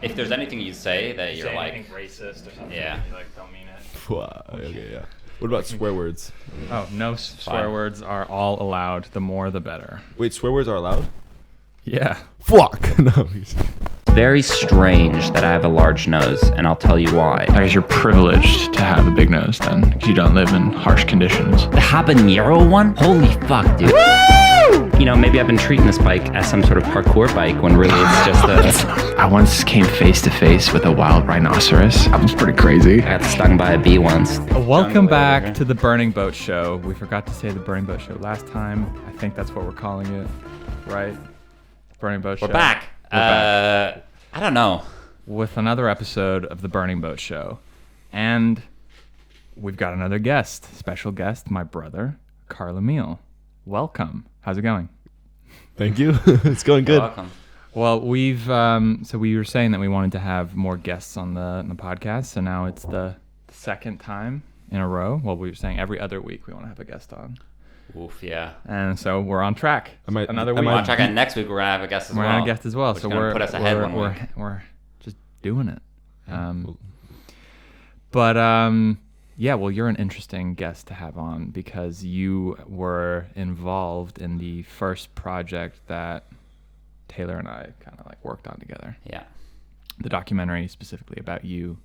If there's anything you say that you're say like anything racist or something, Yeah. you like don't mean it. Wow, okay, yeah. What about swear words? Oh, no swear Fine. words are all allowed. The more, the better. Wait, swear words are allowed? Yeah. Fuck! No. very strange that I have a large nose, and I'll tell you why. I guess you're privileged to have a big nose then, because you don't live in harsh conditions. The habanero one? Holy fuck, dude. You know, maybe I've been treating this bike as some sort of parkour bike when really it's just a... I once came face to face with a wild rhinoceros. That was pretty crazy. I got stung by a bee once. Welcome back to the Burning Boat Show. We forgot to say the Burning Boat Show last time. I think that's what we're calling it, right? Burning Boat Show. We're back. I don't know. With another episode of the Burning Boat Show. And we've got another guest, special guest, my brother, Karl-Emil. Welcome. How's it going? Thank you. It's going good. You're welcome. Well, we've so we were saying that we wanted to have more guests on the podcast, so now it's the second time in a row. Well, we were saying every other week we want to have a guest on, Oof, yeah. and so we're on track. Another week. We're on track, and next week we're going to have a guest as We're well. gonna guest as well, Which so is gonna we're put us ahead one week. we're just doing it. Yeah, well, you're an interesting guest to have on because you were involved in the first project that Taylor and I kind of like worked on together. Yeah. The documentary specifically about you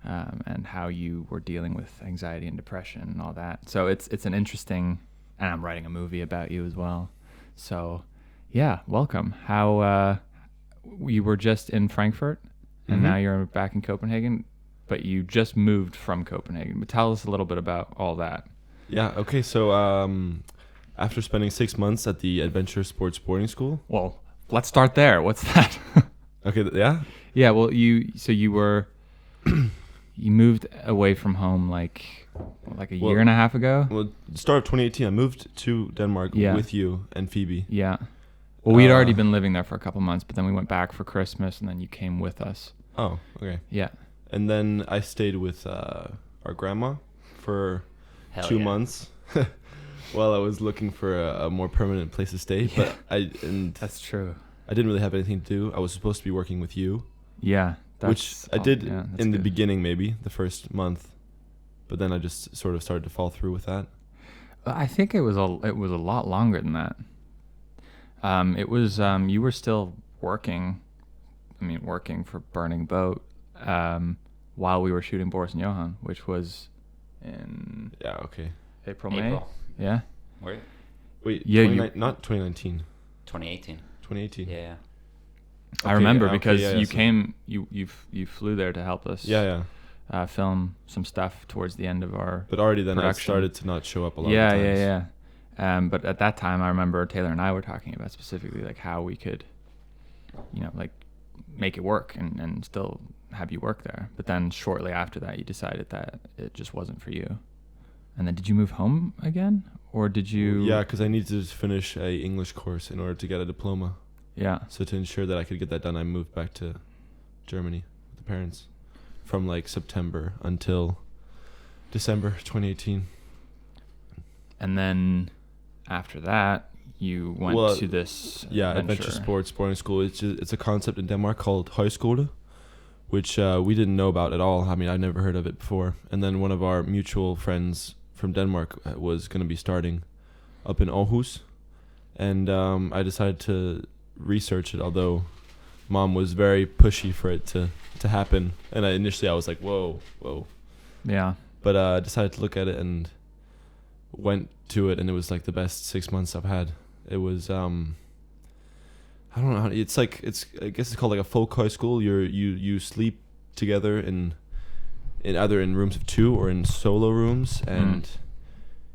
and how you were dealing with anxiety and depression and all that. So it's an interesting, and I'm writing a movie about you as well. So yeah, welcome. How you were just in Frankfurt and now you're back in Copenhagen, but you just moved from Copenhagen. But tell us a little bit about all that. Yeah, okay, so after spending 6 months at the Adventure Sports Boarding School. Well, let's start there. What's that? Okay, yeah? Yeah, well, you were you moved away from home like a year and a half ago. Well, the start of 2018, I moved to Denmark with you and Phoebe. Yeah. Well, we'd already been living there for a couple months, but then we went back for Christmas, and then you came with us. Oh, okay. Yeah. And then I stayed with our grandma for Hell 2 yeah. months while I was looking for a more permanent place to stay. Yeah. But That's true. I didn't really have anything to do. I was supposed to be working with you. Yeah. Which I did in the good. beginning, maybe the first month, but then I just sort of started to fall through with that. I think it was a lot longer than that. It was you were still working. I mean, working for Burning Boat while we were shooting Boris and Johan, which was in April, May. April. Yeah. Wait, Yeah, not 2019. 2018. 2018. Yeah. I remember because yeah, you so- came, you flew there to help us. Yeah. Film some stuff towards the end of our. But already then production. I started to not show up a lot Yeah, of times. yeah. But at that time, I remember Taylor and I were talking about specifically like how we could, like make it work and still have you work there. But then shortly after that, you decided that it just wasn't for you. And then did you move home again, or did you? Yeah, because I needed to finish a English course in order to get a diploma. Yeah. So to ensure that I could get that done, I moved back to Germany with the parents from like September until December 2018. And then after that, you went to this Adventure Sports Boarding School. It's a concept in Denmark called Højskole, which we didn't know about at all. I mean, I'd never heard of it before. And then one of our mutual friends from Denmark was going to be starting up in Aarhus. And I decided to research it, although Mom was very pushy for it to happen. And initially I was like, whoa. Yeah. But I decided to look at it and went to it, and it was like the best 6 months I've had. It was I don't know how it's like I guess it's called like a folk high school. You sleep together in either in rooms of two or in solo rooms, and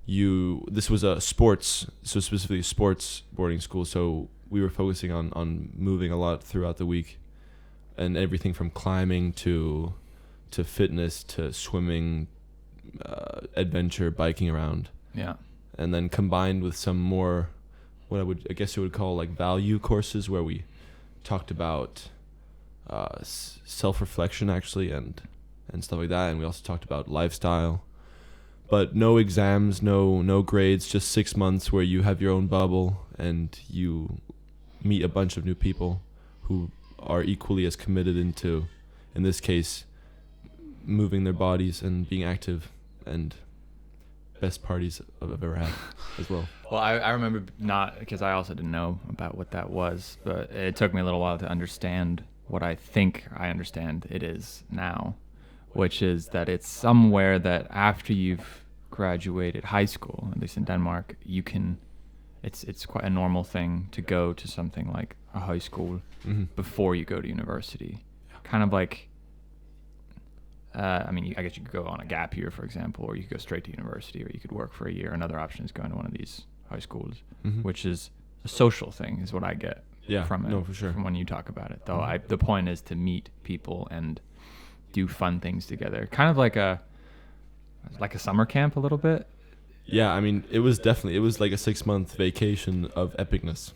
this was a sports, so specifically a sports boarding school, so we were focusing on moving a lot throughout the week, and everything from climbing to fitness to swimming, adventure, biking around. Yeah. And then combined with some more, what I guess you would call like value courses, where we talked about self-reflection actually and stuff like that, and we also talked about lifestyle. But no exams, no grades, just 6 months where you have your own bubble and you meet a bunch of new people who are equally as committed into, in this case, moving their bodies and being active, and best parties I've ever had as well. Well, I remember not, because I also didn't know about what that was, but it took me a little while to understand what I think I understand it is now, which is that it's somewhere that after you've graduated high school, at least in Denmark, you can, it's quite a normal thing to go to something like a high school before you go to university. Kind of like, I mean, I guess you could go on a gap year, for example, or you could go straight to university, or you could work for a year. Another option is going to one of these high schools, which is a social thing, is what I get from it. No, for sure. From when you talk about it, though, the point is to meet people and do fun things together, kind of like a summer camp a little bit. Yeah, I mean, it was like a 6-month vacation of epicness,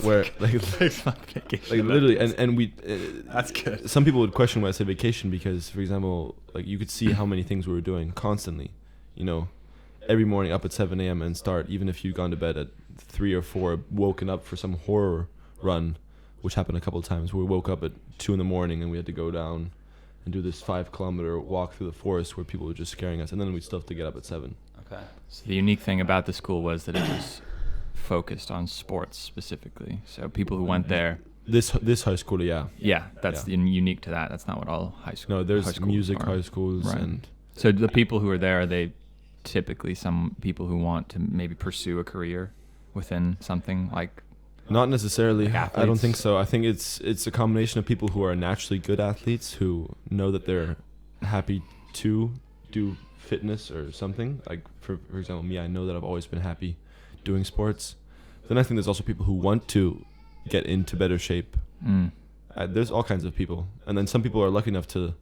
where like 6-month vacation, like literally, and we. That's good. Some people would question why I say vacation because, for example, like you could see how many things we were doing constantly. You know, every morning up at 7 a.m. and start, even if you'd gone to bed at 3 or 4, woken up for some horror run, which happened a couple of times. Where we woke up at 2 in the morning and we had to go down and do this 5-kilometer walk through the forest where people were just scaring us, and then we'd still have to get up at 7. Okay. So the unique thing about the school was that it was focused on sports specifically. So people who went there. This high school, yeah. Yeah, that's unique to that. That's not what all high school. No, there's high schools music are. high schools, Right. and So the people who are there, are they typically some people who want to maybe pursue a career within something like? not necessarily. Like I don't athletes? think so. I think it's a combination of people who are naturally good athletes who know that they're happy to do fitness or something. Like for example, me, I know that I've always been happy doing sports. Then I think there's also people who want to get into better shape. There's all kinds of people, and then some people are lucky enough to,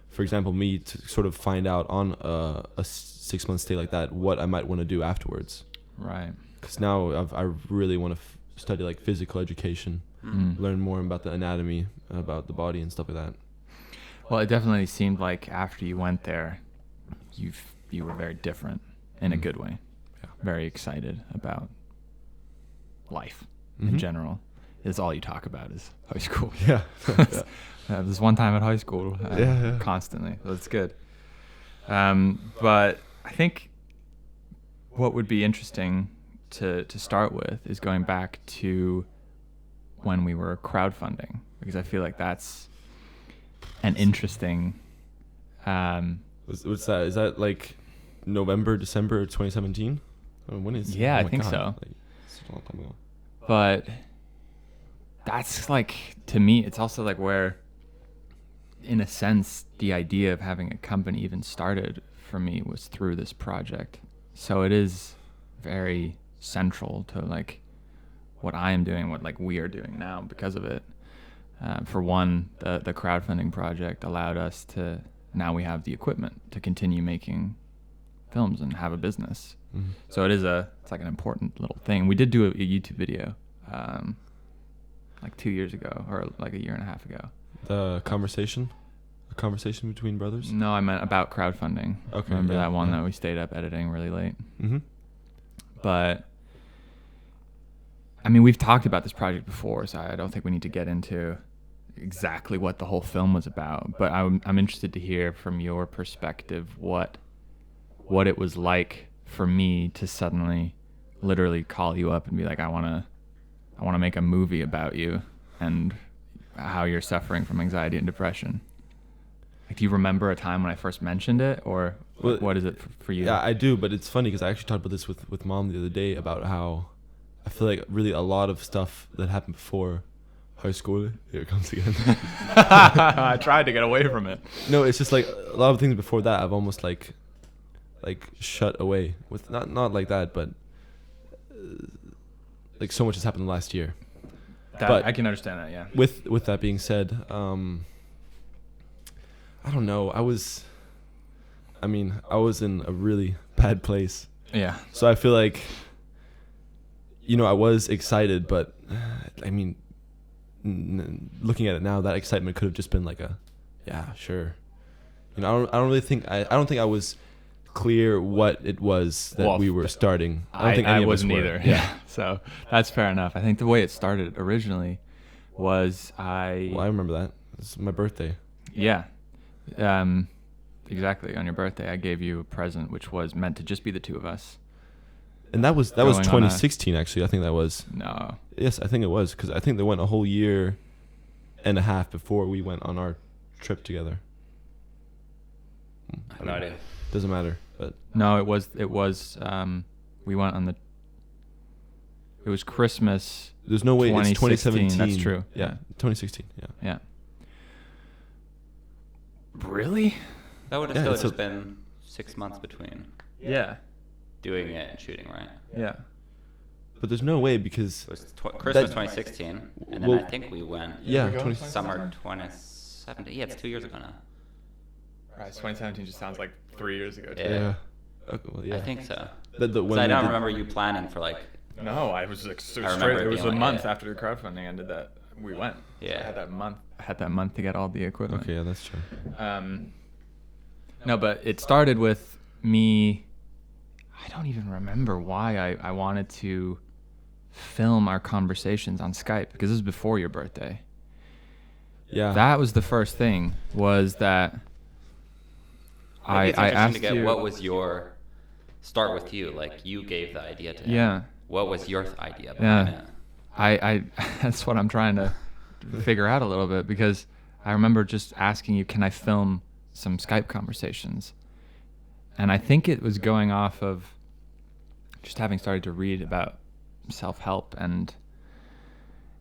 for example, me, to sort of find out on a 6-month stay like that what I might want to do afterwards. Right. Because now I really want to study like physical education, learn more about the anatomy, about the body and stuff like that. Well, it definitely seemed like after you went there, you were very different in a good way. Yeah. Very excited about life in general. Is all you talk about is high school. Yeah. There's one time at high school, constantly. So it's good. But I think what would be interesting to start with is going back to when we were crowdfunding, because I feel like that's an interesting. What's that? Is that like November, December 2017? When is? Yeah, oh I my think God, so. Like, such a long time ago. But that's like, to me, it's also like where, in a sense, the idea of having a company even started for me was through this project. So it is very central to like what I am doing, what like we are doing now because of it. For one, the crowdfunding project allowed us to, now we have the equipment to continue making films and have a business. So it's like an important little thing. We did do a YouTube video like 2 years ago, or like a year and a half ago. A conversation between brothers. No, I meant about crowdfunding. Okay, Remember yeah, that one yeah. that we stayed up editing really late? Mm-hmm. But I mean, we've talked about this project before, so I don't think we need to get into exactly what the whole film was about. But I'm interested to hear from your perspective what it was like for me to suddenly literally call you up and be like, I want to make a movie about you and how you're suffering from anxiety and depression. Like, do you remember a time when I first mentioned it, or Well, what is it for you? Yeah, I do, but it's funny because I actually talked about this with Mom the other day about how I feel like really a lot of stuff that happened before high school. Here it comes again. I tried to get away from it. No, it's just like a lot of things before that I've almost like shut away with, not like that, but like so much has happened last year. But I can understand that, yeah. With that being said, I don't know. I was in a really bad place. Yeah. So I feel like, I was excited, but I mean, looking at it now, that excitement could have just been like yeah, sure. I don't think I was clear what it was that we were starting. I don't think any of us wasn't were. either. Yeah. So that's fair enough. I think the way it started originally was Well, I remember that. It's my birthday. Yeah. Exactly. On your birthday, I gave you a present which was meant to just be the two of us. And that was Going on 2016, actually. I think that was. No. Yes, I think it was, because I think they went a whole year and a half before we went on our trip together. I have no idea. Doesn't matter, but No, it was, we went on it was Christmas. there's no way it's 2016, 2017. that's true. Yeah, 2016. Yeah. Yeah. Really? That would have Yeah, still it's just been 6 months between Yeah. doing it and shooting, right? Yeah. But there's no way because It was Christmas That- 2016, and then well, I think we went yeah, we go? 20, summer 2017. Yeah, it's 2 years ago now. Right. 2017 just sounds like 3 years ago. Yeah. yeah. Okay, well, yeah. I think so. When 'Cause I we don't did- remember you planning for like. No, I was like I remember it It was being a like, month yeah. after the crowdfunding ended that we went. So Yeah. I had that month to get all the equipment. Okay, yeah, that's true. No, but it started with me. I don't even remember why I wanted to film our conversations on Skype, because this is before your birthday. Yeah. That was the first thing, was that Maybe it's I interesting asked to get you. what was your start with you. Like you gave the idea to him. Yeah. What was your idea behind Yeah. it? I that's what I'm trying to figure out a little bit, because I remember just asking you, can I film some Skype conversations? And I think it was going off of just having started to read about self-help and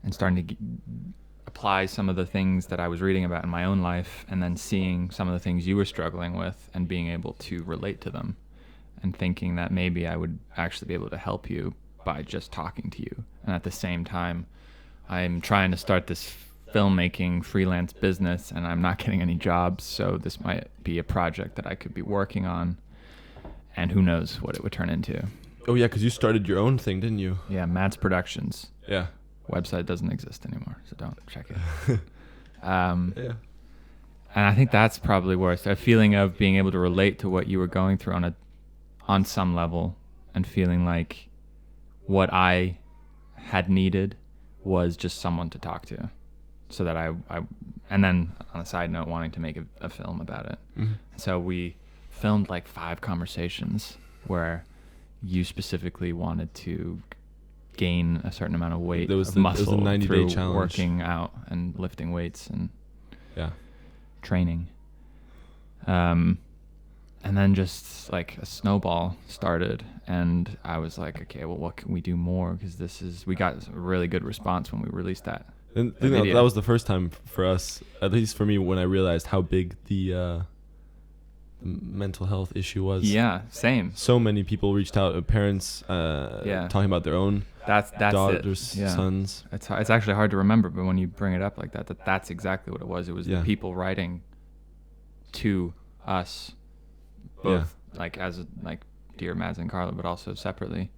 starting to apply some of the things that I was reading about in my own life, and then seeing some of the things you were struggling with and being able to relate to them, and thinking that maybe I would actually be able to help you by just talking to you. And at the same time, I'm trying to start this filmmaking freelance business, and I'm not getting any jobs, so this might be a project that I could be working on, and who knows what it would turn into. Oh yeah, because you started your own thing, didn't you? Yeah, Mads Productions. Yeah. Website doesn't exist anymore, so don't check it. Yeah. And I think that's probably where it's a feeling of being able to relate to what you were going through on some level, and feeling like what I had needed was just someone to talk to, so that I and then on a side note, wanting to make a film about it. Mhm. So we filmed like 5 conversations where you specifically wanted to gain a certain amount of weight, There was of the- it was muscle the 90-day through challenge. working out and lifting weights and Yeah. training. And then just like a snowball started, and I was like, okay, well, what can we do more? Because we got a really good response when we released that. And I think video. that was the first time for us, at least for me, when I realized how big the mental health issue was. Yeah, same. So many people reached out, parents Yeah. talking about their own That's daughters, it. Yeah. sons. It's actually hard to remember, but when you bring it up like that, that's exactly what it was. It was Yeah. the people writing to us, both like as like dear Mads and Carla, but also separately,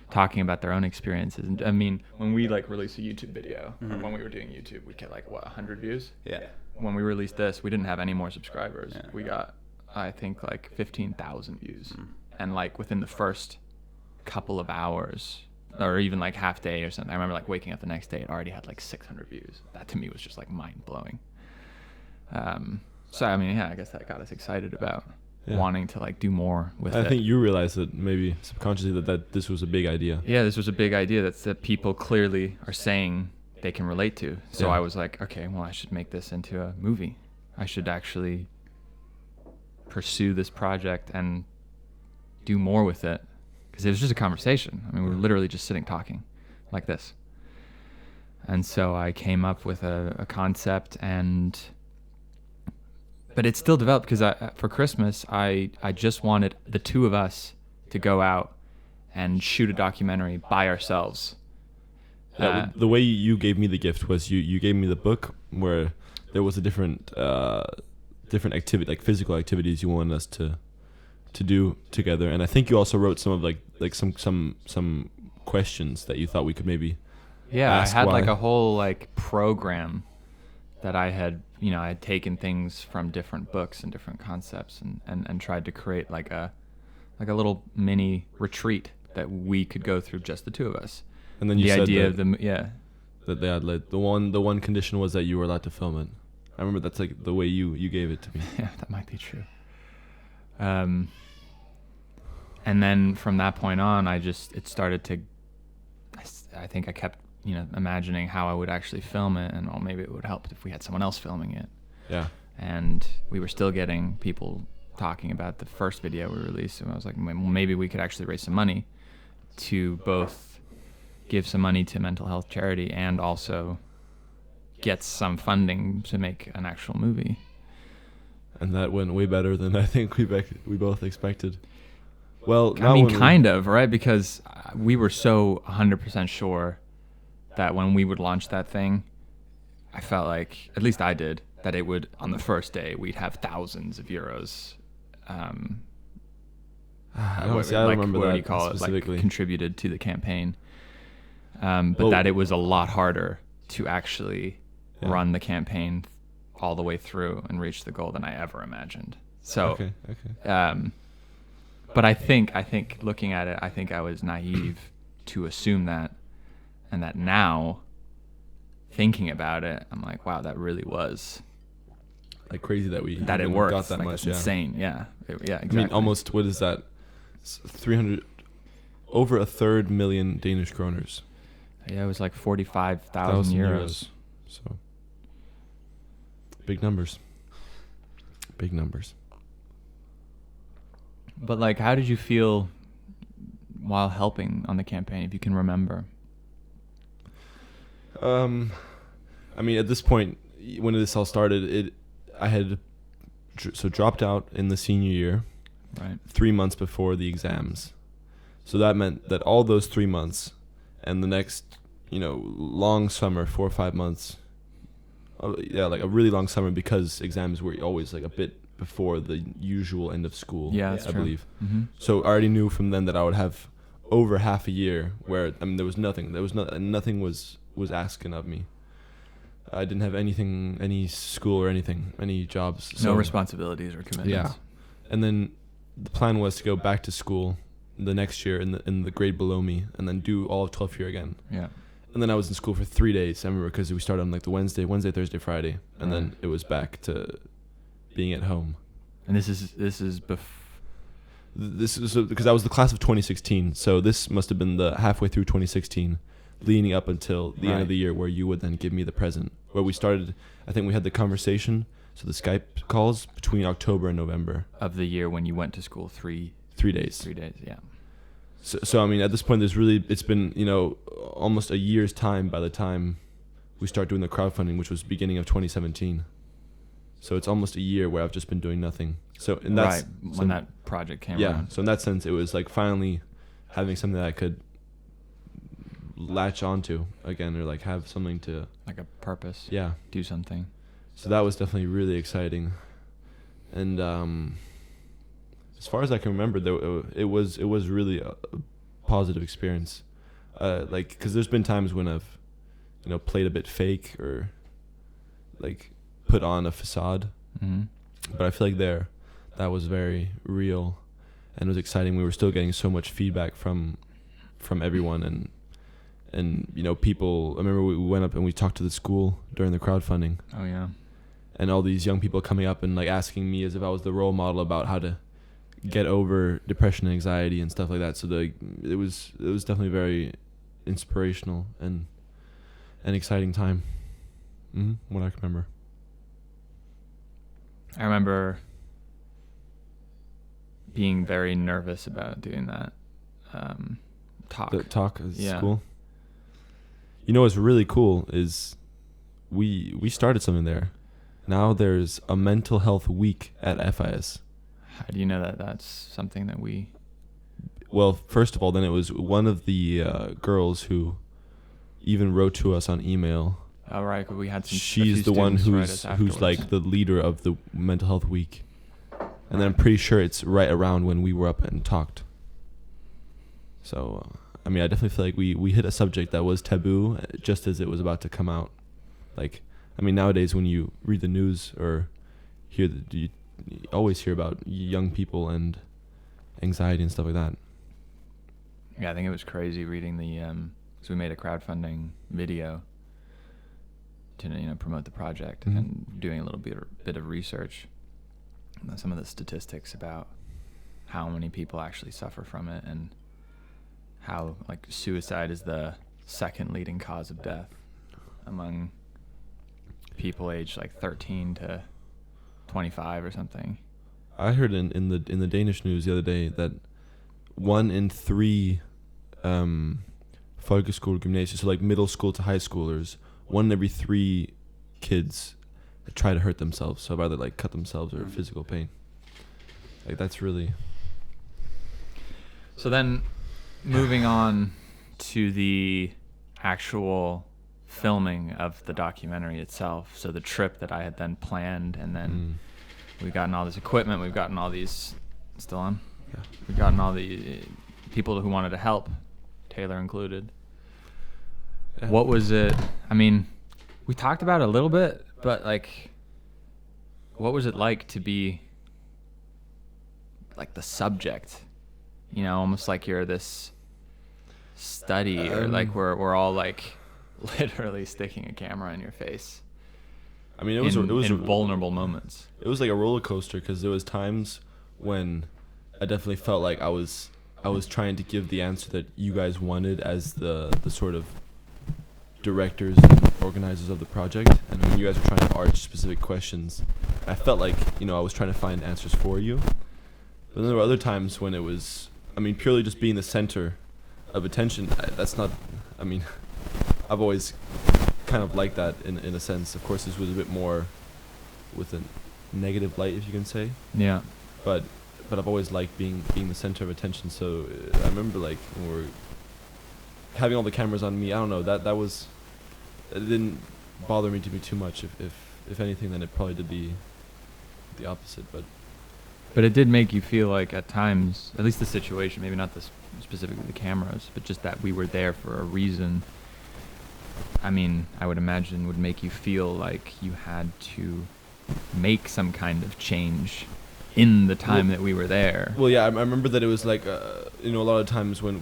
talking about their own experiences. And I mean, when we like released a YouTube video, or Mhm. when we were doing YouTube, we get like 100 views. Yeah. When we released this, we didn't have any more subscribers. Yeah. We got, I think, like 15,000 views, Mm. and like within the first couple of hours, or even like half day or something, I remember like waking up the next day, it already had like 600 views. That to me was just like mind blowing. So I mean, yeah, I guess that got us excited about wanting to like do more with it. I think you realized that maybe subconsciously that this was a big idea. Yeah, this was a big idea that people clearly are saying they can relate to. So Yeah. I was like, okay, well, I should make this into a movie. I should actually pursue this project and do more with it, because it was just a conversation. I mean, we were literally just sitting talking like this. And so I came up with a concept, but it still developed, because for Christmas, I just wanted the two of us to go out and shoot a documentary by ourselves. The way you gave me the gift was you gave me the book where there was a different activity, like physical activities you wanted us to do together, and I think you also wrote some of like some questions that you thought we could maybe ask I had why. like a whole like program that I had taken things from different books and different concepts and tried to create like a little mini retreat that we could go through, just the two of us. And then you the said idea that, of that they had like the one condition was that you were allowed to film it. I remember that's like the way you gave it to me. Yeah, that might be true. And then from that point on, it started to, I think I kept, imagining how I would actually film it, and maybe it would help if we had someone else filming it. Yeah. And we were still getting people talking about the first video we released, and I was like, well, maybe we could actually raise some money to both give some money to mental health charity and also get some funding to make an actual movie. And that went way better than I think we both expected. Well, I mean, kind of, right? Because we were so 100% sure that when we would launch that thing, I felt like, at least I did, that it would, on the first day, we'd have thousands of euros. I don't remember what that do you call specifically. it? Like, contributed to the campaign. But that it was a lot harder to actually run the campaign all the way through and reach the goal than I ever imagined. So, okay. But I think looking at it, I think I was naive to assume that, and that now, thinking about it, I'm like, wow, that really was like crazy that it worked. Got that like, much. It's insane. Yeah, exactly. I mean, almost, what is that? 300, over 1/3 million Danish kroners. Yeah, it was like 45,000 euros. So big numbers. Big numbers. But like, how did you feel while helping on the campaign, if you can remember? I mean, at this point, when this all started, I had dropped out in the senior year, right, 3 months before the exams. So that meant that all those 3 months and the next, long summer, 4 or 5 months, like a really long summer, because exams were always like a bit before the usual end of school. Yeah, that's I true. believe. Mm-hmm. So I already knew from then that I would have over half a year where, I mean, there was nothing. Nothing was asking of me. I didn't have anything, any school or anything, any jobs. No responsibilities or commitments. Yeah. And then the plan was to go back to school the next year in the grade below me, and then do all of 12th year again. Yeah. And then I was in school for 3 days. I remember, because we started on like the Wednesday, Thursday, Friday, and then it was back to being at home. And this is This is because I was the class of 2016, so this must have been the halfway through 2016, leading up until the end of the year, where you would then give me the present. Where we started, I think we had the conversation, so the Skype calls, between October and November of the year when you went to school. 3 days. 3 days, yeah. So I mean, at this point, it's been almost a year's time by the time we start doing the crowdfunding, which was beginning of 2017. So it's almost a year where I've just been doing nothing. So in that when that project came around. So in that sense, it was like finally having something that I could latch onto again, or like have something to, like a purpose. Yeah. Do something. So that was definitely really exciting. And as far as I can remember, it was really a positive experience. Like, because there's been times when I've played a bit fake, or like put on a facade. Mm-hmm. But I feel like that was very real, and it was exciting. We were still getting so much feedback from everyone, and people. I remember we went up and we talked to the school during the crowdfunding. Oh yeah. And all these young people coming up and like asking me as if I was the role model about how to get over depression and anxiety and stuff like that. So it was definitely very inspirational and an exciting time. What I can remember. I remember being very nervous about doing that talk. The talk at school. What's really cool is we started something there. Now there's a mental health week at FIS. How do you know that that's something that we... Well, first of all, then it was one of the girls who even wrote to us on email. Oh, right, we had some... She's the one who's like the leader of the mental health week. And then I'm pretty sure it's right around when we were up and talked. So, I mean, I definitely feel like we hit a subject that was taboo just as it was about to come out. Like, I mean, nowadays when you read the news or hear you always hear about young people and anxiety and stuff like that. Yeah, I think it was crazy reading the... so we made a crowdfunding video, to promote the project Mhm. and doing a little bit of research, some of the statistics about how many people actually suffer from it, and how like suicide is the second leading cause of death among people aged like 13 to 25 or something. I heard in the Danish news the other day that 1 in 3 folkeskole gymnasium, so like middle school to high schoolers, 1 in every 3 kids try to hurt themselves. So either like cut themselves or physical pain. Like that's really. So then, moving on to the actual filming of the documentary itself. So the trip that I had then planned, and then we've gotten all this equipment, we've gotten all these, still on? Yeah. We've gotten all the people who wanted to help, Taylor included. Yeah. What was it? I mean, we talked about it a little bit, but like, what was it like to be like the subject? Almost like you're this study, or like we're all like literally sticking a camera in your face. I mean, it was in vulnerable moments. It was like a roller coaster, because there was times when I definitely felt like I was trying to give the answer that you guys wanted as the sort of directors and organizers of the project, and when you guys were trying to arch specific questions, I felt like I was trying to find answers for you. But then there were other times when it was, purely just being the center of attention. That's not. I've always kind of liked that in a sense. Of course, this was a bit more with a negative light, if you can say. Yeah. But I've always liked being the center of attention. So I remember like when we were having all the cameras on me. I don't know, that was, it didn't bother me to be too much. If anything, then it probably did the opposite. But it did make you feel like at times, at least the situation, maybe not specifically the cameras, but just that we were there for a reason. I would imagine would make you feel like you had to make some kind of change in the time that we were there. Well, yeah, I remember that it was like, a lot of times when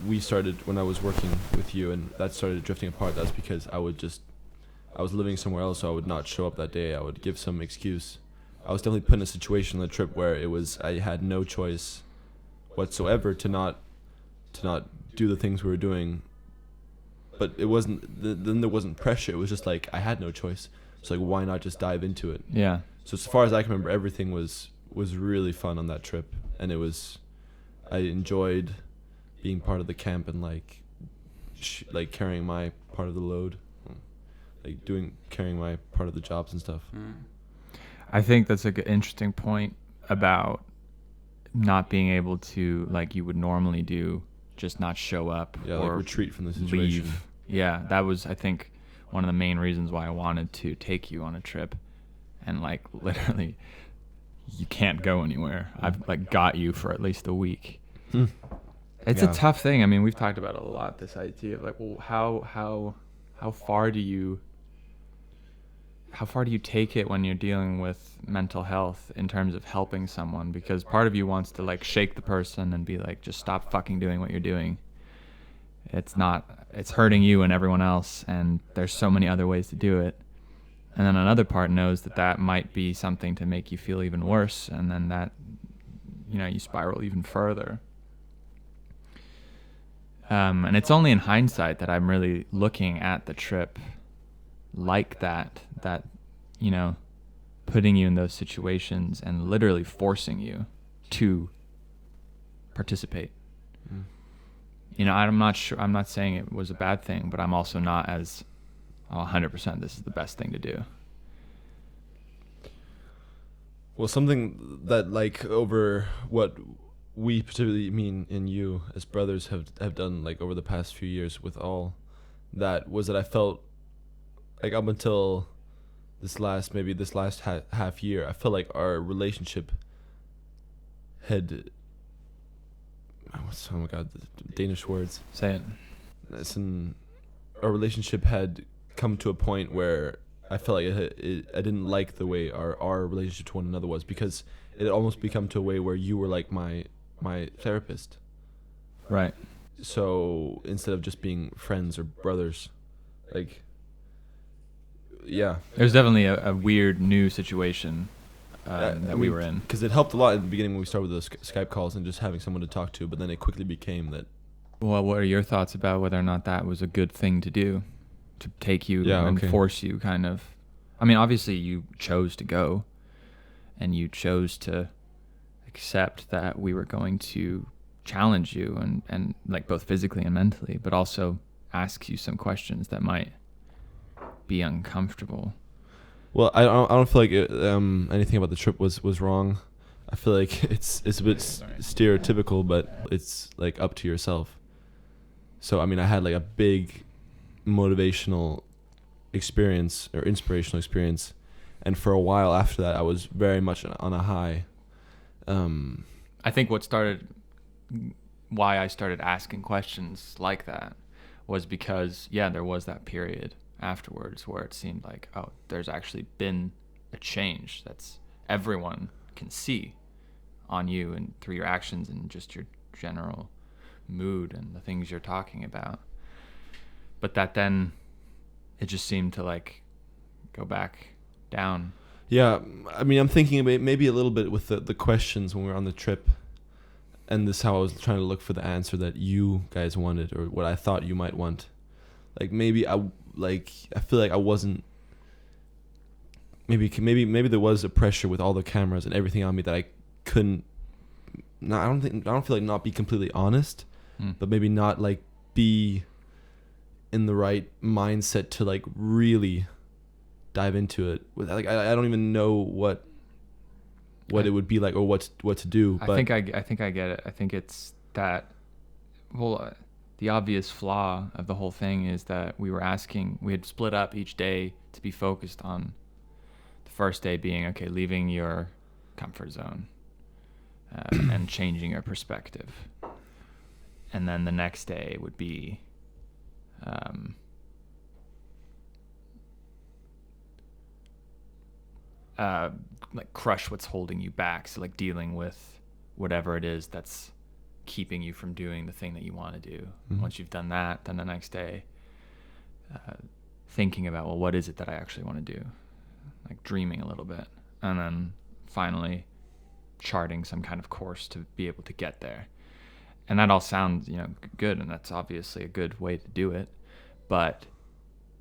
I was working with you and that started drifting apart, that's because I was living somewhere else, so I would not show up that day. I would give some excuse. I was definitely put in a situation on the trip where I had no choice whatsoever to not do the things we were doing. But it wasn't, then there wasn't pressure. It was just like, I had no choice. So like, why not just dive into it? Yeah. So as far as I can remember, everything was really fun on that trip. And I enjoyed being part of the camp and like carrying my part of the load, like carrying my part of the jobs and stuff. I think that's an interesting point about not being able to, like you would normally do, just not show up or retreat from the situation. Leave. Yeah, that was, I think, one of the main reasons why I wanted to take you on a trip. And like literally, you can't go anywhere. I've like got you for at least a week. It's a tough thing. We've talked about it a lot, this idea of like, well, how far do you take it when you're dealing with mental health in terms of helping someone? Because part of you wants to like shake the person and be like, just stop fucking doing what you're doing. It's hurting you and everyone else, and there's so many other ways to do it. And then another part knows that might be something to make you feel even worse, and then that, you spiral even further. And it's only in hindsight that I'm really looking at the trip like that, putting you in those situations and literally forcing you to participate. I'm not sure, I'm not saying it was a bad thing, but I'm also not as 100% this is the best thing to do. Well, something that like over what we particularly mean in you as brothers have done like over the past few years with all that was that I felt like up until this last half year, I felt like our relationship had, oh my god, the Danish words. Say it. Our relationship had come to a point where I felt like I didn't like the way our relationship to one another was, because it had almost become to a way where you were like my therapist. Right. So instead of just being friends or brothers, like yeah. It was definitely a weird new situation that we were in. Because it helped a lot in the beginning when we started with the Skype calls and just having someone to talk to, but then it quickly became that. Well, what are your thoughts about whether or not that was a good thing to do, to take you and force you kind of? I mean, obviously you chose to go, and you chose to accept that we were going to challenge you and like both physically and mentally, but also ask you some questions that might be uncomfortable. Well, I don't feel like anything about the trip was wrong. I feel like it's a bit stereotypical, but it's like up to yourself. So I mean, I had like a big motivational experience or inspirational experience, and for a while after that, I was very much on a high. I think why I started asking questions like that was because there was that period afterwards where it seemed like, oh, there's actually been a change that's everyone can see on you and through your actions and just your general mood and the things you're talking about. But that then it just seemed to like go back down. Yeah, I mean, I'm thinking about maybe a little bit with the questions when we were on the trip, and this is how I was trying to look for the answer that you guys wanted or what I thought you might want. Like maybe I feel like I wasn't. Maybe there was a pressure with all the cameras and everything on me that I couldn't. I don't feel like not be completely honest, but maybe not like be in the right mindset to like really dive into it. Like I don't even know what it would be like or what to do. But I think I get it. I think it's that. Well, the obvious flaw of the whole thing is that we had split up each day to be focused on the first day being, okay, leaving your comfort zone and changing your perspective. And then the next day would be like crush what's holding you back. So like dealing with whatever it is that's keeping you from doing the thing that you want to do. Mm-hmm. Once you've done that, then the next day thinking about, well, what is it that I actually want to do? Like dreaming a little bit. And then finally charting some kind of course to be able to get there. And that all sounds, good, and that's obviously a good way to do it. But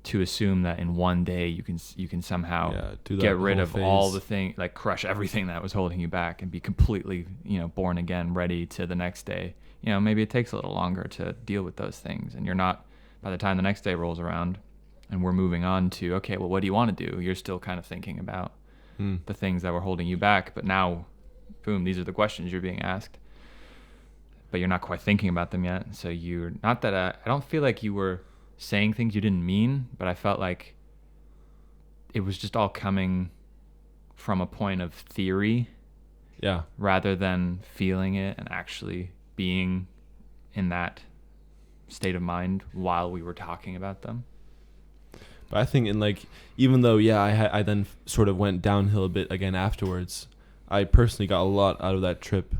to assume that in one day you can somehow get rid of all the thing, like crush everything that was holding you back and be completely, born again, ready to the next day. Maybe it takes a little longer to deal with those things, and you're not, by the time the next day rolls around and we're moving on to, okay, well, what do you want to do? You're still kind of thinking about the things that were holding you back, but now, boom, these are the questions you're being asked. But you're not quite thinking about them yet. So you're not that I don't feel like you were saying things you didn't mean, but I felt like it was just all coming from a point of theory, rather than feeling it and actually being in that state of mind while we were talking about them. But I think even though I then sort of went downhill a bit again afterwards, I personally got a lot out of that trip.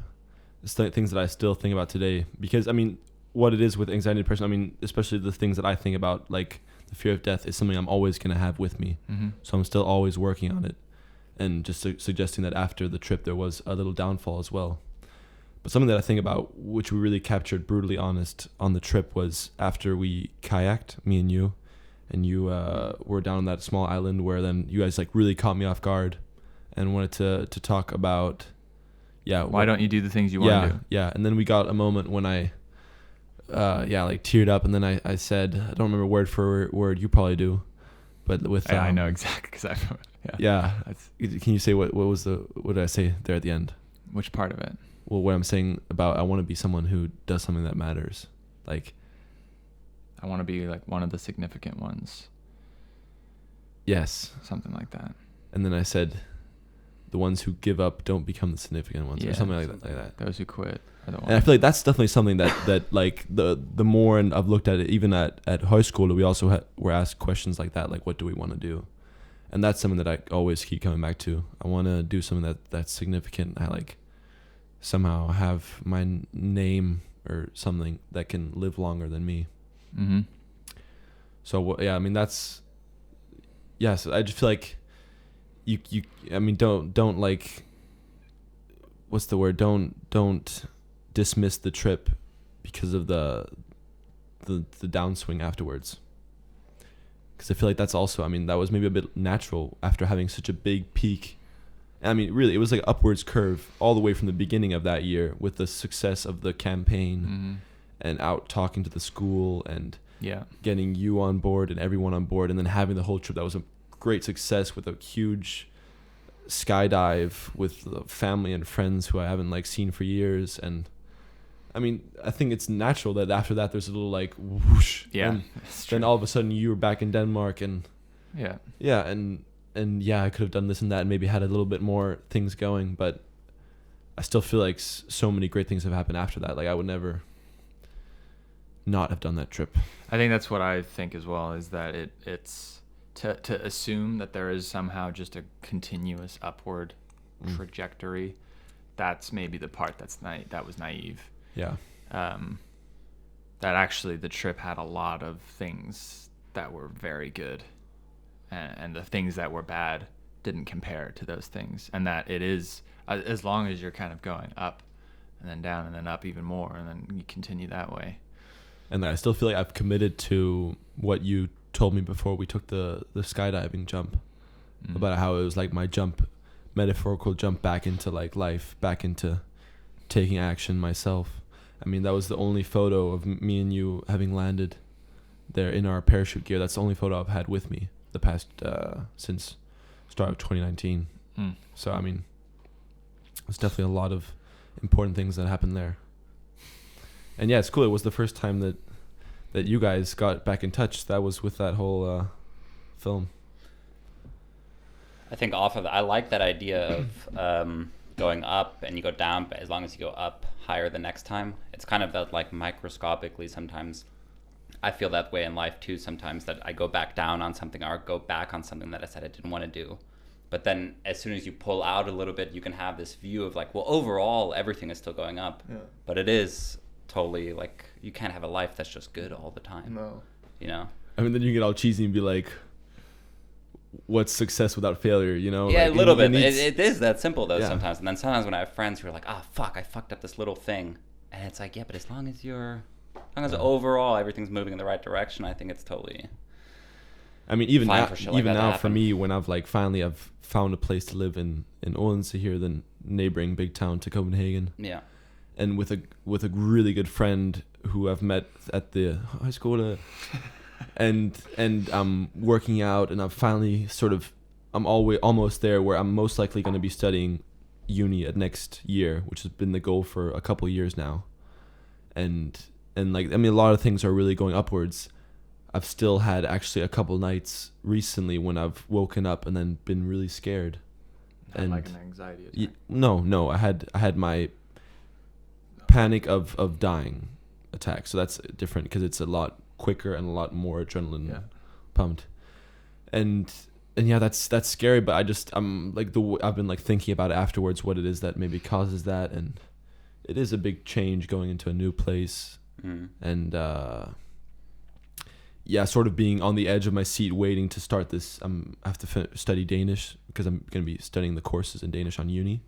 Things that I still think about today, because I mean, what it is with anxiety and depression, I mean, especially the things that I think about, like the fear of death, is something I'm always going to have with me. Mm-hmm. So I'm still always working on it, and just suggesting that after the trip there was a little downfall as well. But something that I think about, which we really captured brutally honest on the trip, was after we kayaked, me and you were down on that small island where then you guys like really caught me off guard and wanted to talk about. Why don't you do the things you want to do? Yeah, and then we got a moment when I, teared up, and then I said, I don't remember word for word, you probably do, but with I know exactly because Can you say what did I say there at the end? Which part of it? Well, what I'm saying about I want to be someone who does something that matters, like I want to be like one of the significant ones. Yes, something like that. And then I said, the ones who give up don't become the significant ones, or something like that. Those who quit are the ones. And I feel like that's definitely something that like the more, and I've looked at it even at high school, we also were asked questions like that, like what do we want to do, and that's something that I always keep coming back to. I want to do something that's significant. I like somehow have my name or something that can live longer than me. Mm-hmm. So I mean that's yes, I just feel like you I mean, don't like, what's the word? Don't dismiss the trip because of the downswing afterwards. Because I feel like that's also, I mean, that was maybe a bit natural after having such a big peak. I mean, really, it was like an upwards curve all the way from the beginning of that year with the success of the campaign and out talking to the school and getting you on board and everyone on board, and then having the whole trip that was a great success with a huge skydive with family and friends who I haven't like seen for years. And I mean, I think it's natural that after that there's a little like whoosh. Yeah. Then all of a sudden you were back in Denmark and I could have done this and that and maybe had a little bit more things going, but I still feel like so many great things have happened after that. Like I would never not have done that trip. I think that's what I think as well, is that it's to assume that there is somehow just a continuous upward trajectory. That's maybe the part that was naive. Yeah. That actually the trip had a lot of things that were very good, and the things that were bad didn't compare to those things. And that it is, as long as you're kind of going up and then down and then up even more, and then you continue that way. And I still feel like I've committed to what you told me before we took the skydiving jump, about how it was like my metaphorical jump back into like life, back into taking action myself. I mean, that was the only photo of me and you having landed there in our parachute gear. That's the only photo I've had with me the past since start of 2019. So I mean, there's definitely a lot of important things that happened there. And yeah, it's cool. It was the first time that you guys got back in touch. That was with that whole film. I think off of that, I like that idea of going up and you go down, but as long as you go up higher the next time. It's kind of that like microscopically sometimes. I feel that way in life too sometimes, that I go back down on something or go back on something that I said I didn't want to do. But then as soon as you pull out a little bit, you can have this view of like, well, overall, everything is still going up. Yeah. But it is totally like, you can't have a life that's just good all the time. No. You know? I mean, then you get all cheesy and be like, what's success without failure, you know? Yeah, like, a little bit. It is that simple though sometimes. And then sometimes when I have friends who are like, fuck, I fucked up this little thing. And it's like, yeah, but as long as overall everything's moving in the right direction, I think it's totally... I mean, even now, for for me, when I've like finally I've found a place to live in Odense here, the neighboring big town to Copenhagen. Yeah. And with a really good friend who I've met at the high school, and I'm working out, and I've finally I'm almost there where I'm most likely going to be studying uni at next year, which has been the goal for a couple of years now. And like, I mean, a lot of things are really going upwards. I've still had actually a couple nights recently when I've woken up and then been really scared. And like an anxiety attack? No. I had my panic of dying attack. So that's different because it's a lot quicker and a lot more adrenaline pumped. And yeah, that's scary. But I'm like I've been like thinking about it afterwards, what it is that maybe causes that, and it is a big change going into a new place, and sort of being on the edge of my seat, waiting to start this. I have to study Danish because I'm going to be studying the courses in Danish on uni.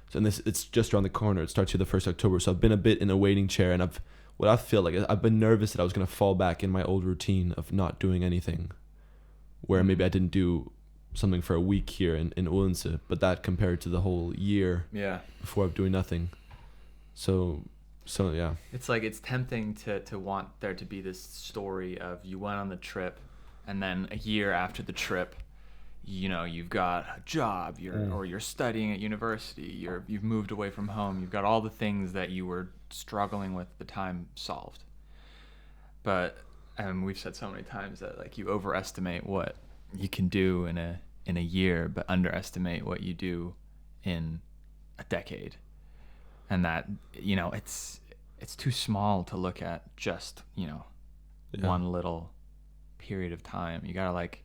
So it's just around the corner. It starts here the 1st October. So I've been a bit in a waiting chair, and I've been nervous that I was going to fall back in my old routine of not doing anything, where maybe I didn't do something for a week here in Odense, but that compared to the whole year before of doing nothing. So yeah. It's like, it's tempting to want there to be this story of you went on the trip, and then a year after the trip, you know, you've got a job, or you're studying at university, you've moved away from home, you've got all the things that you were struggling with at the time solved. But we've said so many times that like you overestimate what you can do in a year, but underestimate what you do in a decade. And that, you know, it's too small to look at just, you know, one little period of time. You gotta like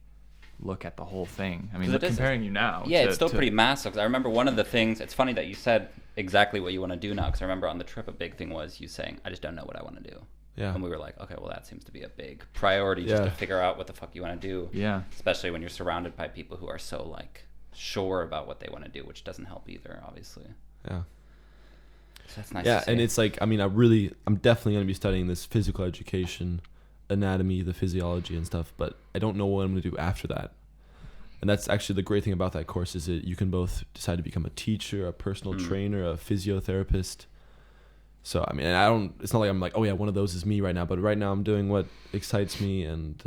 look at the whole thing. I mean, comparing you now. Yeah, it's still pretty massive. 'Cause I remember one of the things, it's funny that you said exactly what you want to do now, because I remember on the trip a big thing was you saying, I just don't know what I want to do. Yeah. And we were like, okay, well, that seems to be a big priority just to figure out what the fuck you want to do. Yeah. Especially when you're surrounded by people who are so like sure about what they want to do, which doesn't help either, obviously. Yeah. So that's nice. Yeah, to see. and it's like, I mean, I'm definitely going to be studying this physical education, anatomy, the physiology and stuff, but I don't know what I'm going to do after that. And that's actually the great thing about that course is that you can both decide to become a teacher, a personal trainer, a physiotherapist. So, I mean, it's not like I'm like, oh yeah, one of those is me right now, but right now I'm doing what excites me, and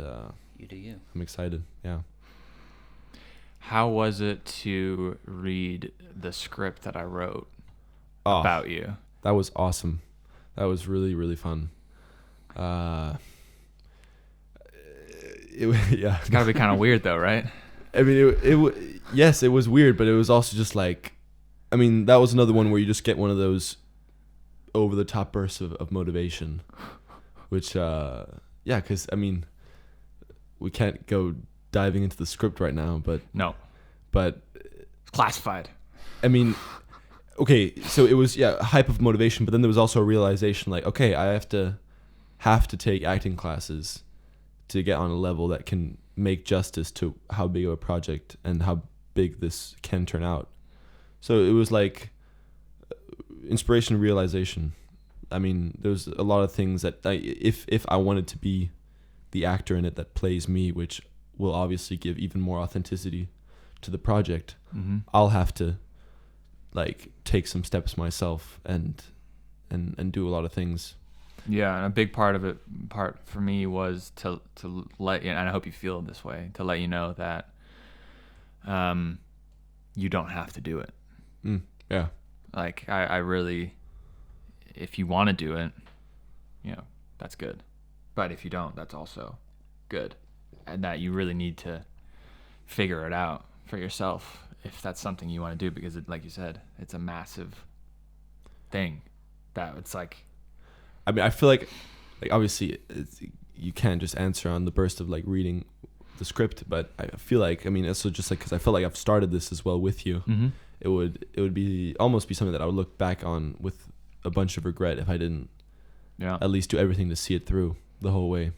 you do you. I'm excited. Yeah. How was it to read the script that I wrote about you? That was awesome. That was really, really fun. It's gotta be kind of weird though, right? I mean, yes, it was weird, but it was also just like, I mean, that was another one where you just get one of those over the top bursts of motivation, which, because, I mean, we can't go diving into the script right now, but It's classified. I mean, okay, so it was, hype of motivation, but then there was also a realization like, okay, I have to take acting classes to get on a level that can make justice to how big of a project and how big this can turn out. So it was like inspiration and realization. I mean, there's a lot of things that if I wanted to be the actor in it that plays me, which will obviously give even more authenticity to the project, I'll have to like take some steps myself and do a lot of things. Yeah, and a big part for me was to let you, and I hope you feel this way, to let you know that you don't have to do it. Yeah. Like I really, if you want to do it, that's good. But if you don't, that's also good. And that you really need to figure it out for yourself if that's something you want to do, because like you said, it's a massive thing that it's like, I mean, I feel like obviously you can't just answer on the burst of like reading the script, but I feel like, I mean, it's just like, because I feel like I've started this as well with you. It would be almost be something that I would look back on with a bunch of regret if I didn't at least do everything to see it through the whole way.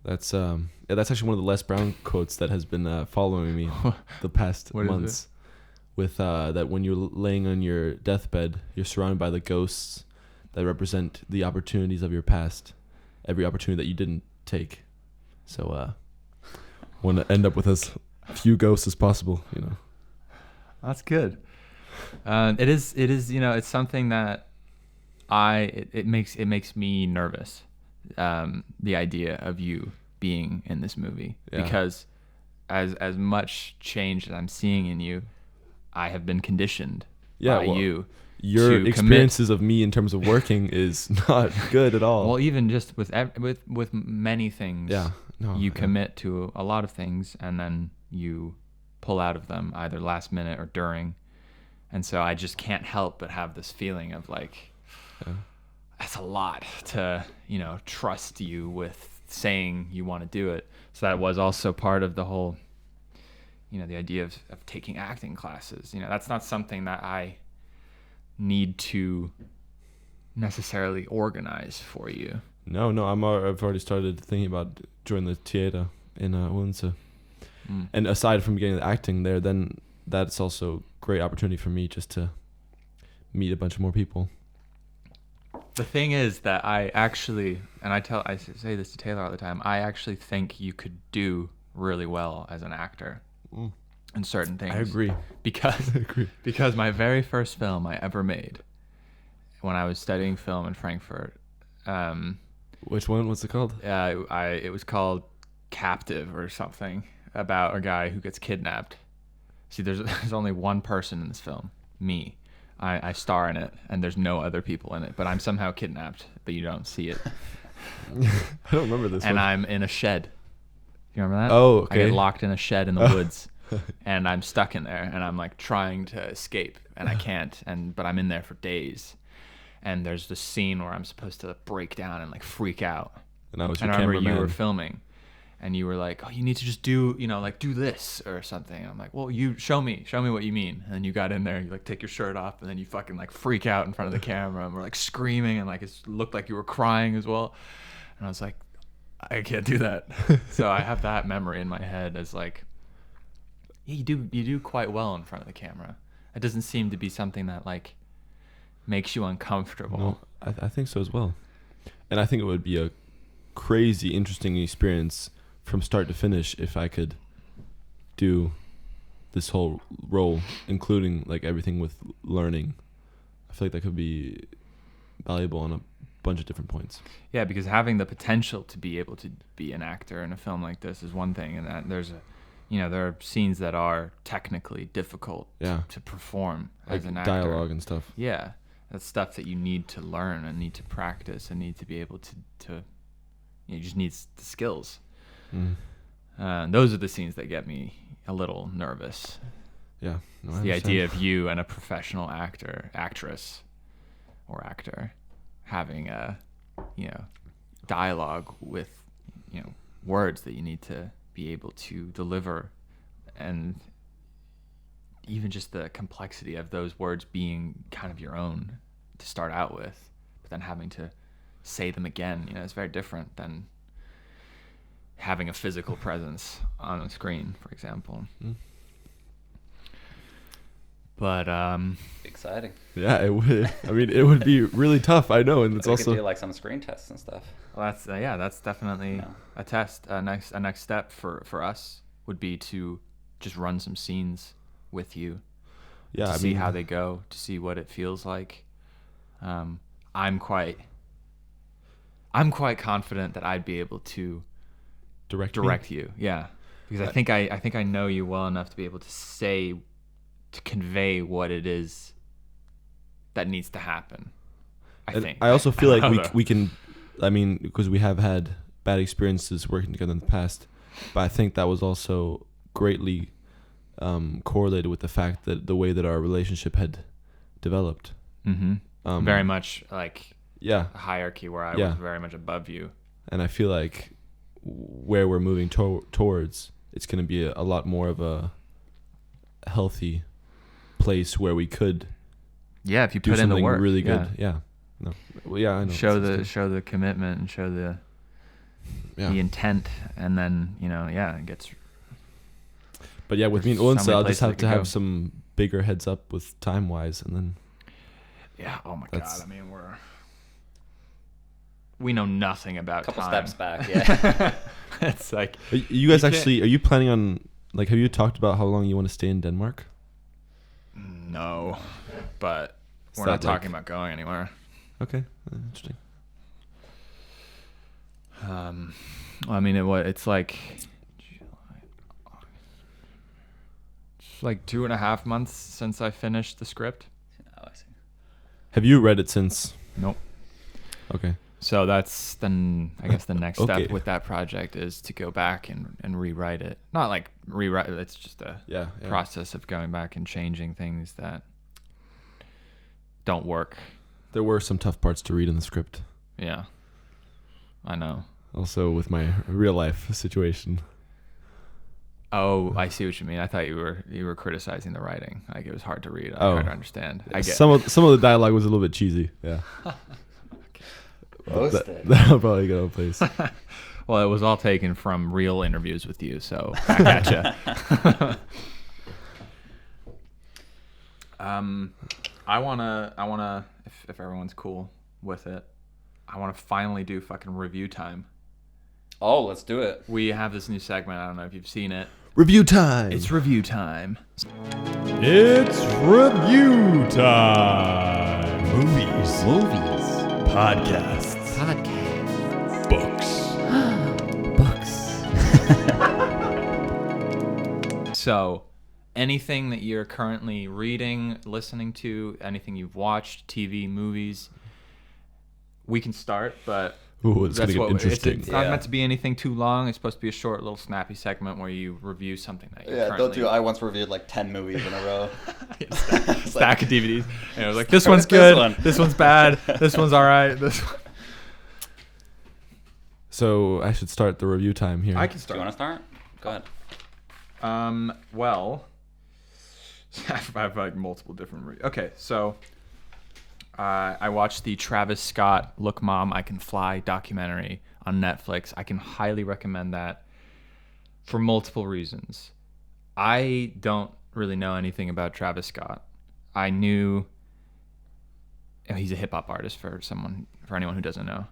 That's actually one of the Les Brown quotes that has been following me the past months. With that when you're laying on your deathbed, you're surrounded by the ghosts that represent the opportunities of your past, every opportunity that you didn't take. So want to end up with as few ghosts as possible, That's good. It is, it's something that it makes me nervous. The idea of you being in this movie, because as much change that I'm seeing in you, I have been conditioned by you. Your experiences of me in terms of working is not good at all. Well, even just with many things, you commit to a lot of things and then you pull out of them either last minute or during, and so I just can't help but have this feeling of like, that's a lot to trust you with saying you want to do it. So that was also part of the whole, the idea of taking acting classes. That's not something that I need to necessarily organize for you. No, I've already started thinking about joining the theater in Odense. And aside from getting the acting there, then that's also a great opportunity for me just to meet a bunch of more people. The thing is that I actually, and I say this to Taylor all the time, I actually think you could do really well as an actor in certain things. I agree. Because my very first film I ever made, when I was studying film in Frankfurt. Which one? What's it called? It was called Captive or something, about a guy who gets kidnapped. See, there's only one person in this film, me. I star in it, and there's no other people in it, but I'm somehow kidnapped, but you don't see it. I don't remember this one. And I'm in a shed. You remember that? Oh, okay. I get locked in a shed in the woods, and I'm stuck in there, and I'm like trying to escape, and I can't, but I'm in there for days. And there's this scene where I'm supposed to break down and like freak out. And I was your cameraman. remember you were filming. and you were like, oh, you need to just do, like do this or something. And I'm like, well, you show me what you mean. And then you got in there, you like take your shirt off, and then you fucking like freak out in front of the camera, and we're like screaming, and like it looked like you were crying as well. And I was like, I can't do that. So I have that memory in my head as like, yeah, you do quite well in front of the camera. It doesn't seem to be something that like makes you uncomfortable. No, I think so as well. And I think it would be a crazy interesting experience from start to finish if I could do this whole role, including like everything with learning. I feel like that could be valuable on a bunch of different points. Yeah, because having the potential to be able to be an actor in a film like this is one thing, and that there are scenes that are technically difficult to perform like as an actor. Dialogue and stuff. Yeah, that's stuff that you need to learn and need to practice and need to be able to you just need the skills. Those are the scenes that get me a little nervous. Yeah, no, the idea of you and a professional actress or actor having a dialogue with words that you need to be able to deliver, and even just the complexity of those words being kind of your own to start out with, but then having to say them again, it's very different than having a physical presence on a screen, for example. But exciting. Yeah, it would. I mean, it would be really tough. I know, and it's also could do like some screen tests and stuff. Well, that's definitely a test. A next step for us would be to just run some scenes with you. Yeah, to see how they go, to see what it feels like. I'm quite confident that I'd be able to direct you. Yeah, because I think I know you well enough to be able to convey what it is that needs to happen. I also feel like we can, I mean, because we have had bad experiences working together in the past, but I think that was also greatly correlated with the fact that the way that our relationship had developed. Very much like a hierarchy where I was very much above you. And I feel like where we're moving towards, it's going to be a lot more of a healthy place where we could if you put in the work really good I know. show the commitment and show the intent, and then it gets. But with me and Olensa, I'll just have to have some bigger heads up with time wise, and then oh my god, I mean we know nothing about couple time. Steps back. It's like, are you planning on, like, have you talked about how long you want to stay in Denmark? No, but we're not talking about going anywhere. Okay, interesting. I mean, it's like it's like 2.5 months since I finished the script. Oh, I see. Have you read it since? Nope. Okay. So that's then, I guess the next step with that project is to go back and rewrite it. Not like rewrite it, it's just a process of going back and changing things that don't work. There were some tough parts to read in the script. Yeah, I know. Also with my real life situation. Oh, I see what you mean. I thought you were criticizing the writing. Like it was hard to read. Hard to understand. I get some of the dialogue was a little bit cheesy. Yeah. That'll probably go in place. Well, it was all taken from real interviews with you, so back at ya. I wanna, if everyone's cool with it, I wanna finally do fucking review time. Oh, let's do it. We have this new segment. I don't know if you've seen it. Review time. It's review time. It's review time. Movies. Podcasts. Books. So, anything that you're currently reading, listening to, anything you've watched, TV, movies, we can start, but it's going to get interesting. It's not meant to be anything too long. It's supposed to be a short, little snappy segment where you review something that you're don't do. I once reviewed like 10 movies in a row. Stack of DVDs. And it was like, this one's good, this one's bad, this one's all right, this one. So I should start the review time here. I can Do start. you want to start? Go ahead. Well, I have like multiple different. Okay, so I watched the Travis Scott "Look, Mom, I Can Fly" documentary on Netflix. I can highly recommend that for multiple reasons. I don't really know anything about Travis Scott. I knew he's a hip hop artist for anyone who doesn't know.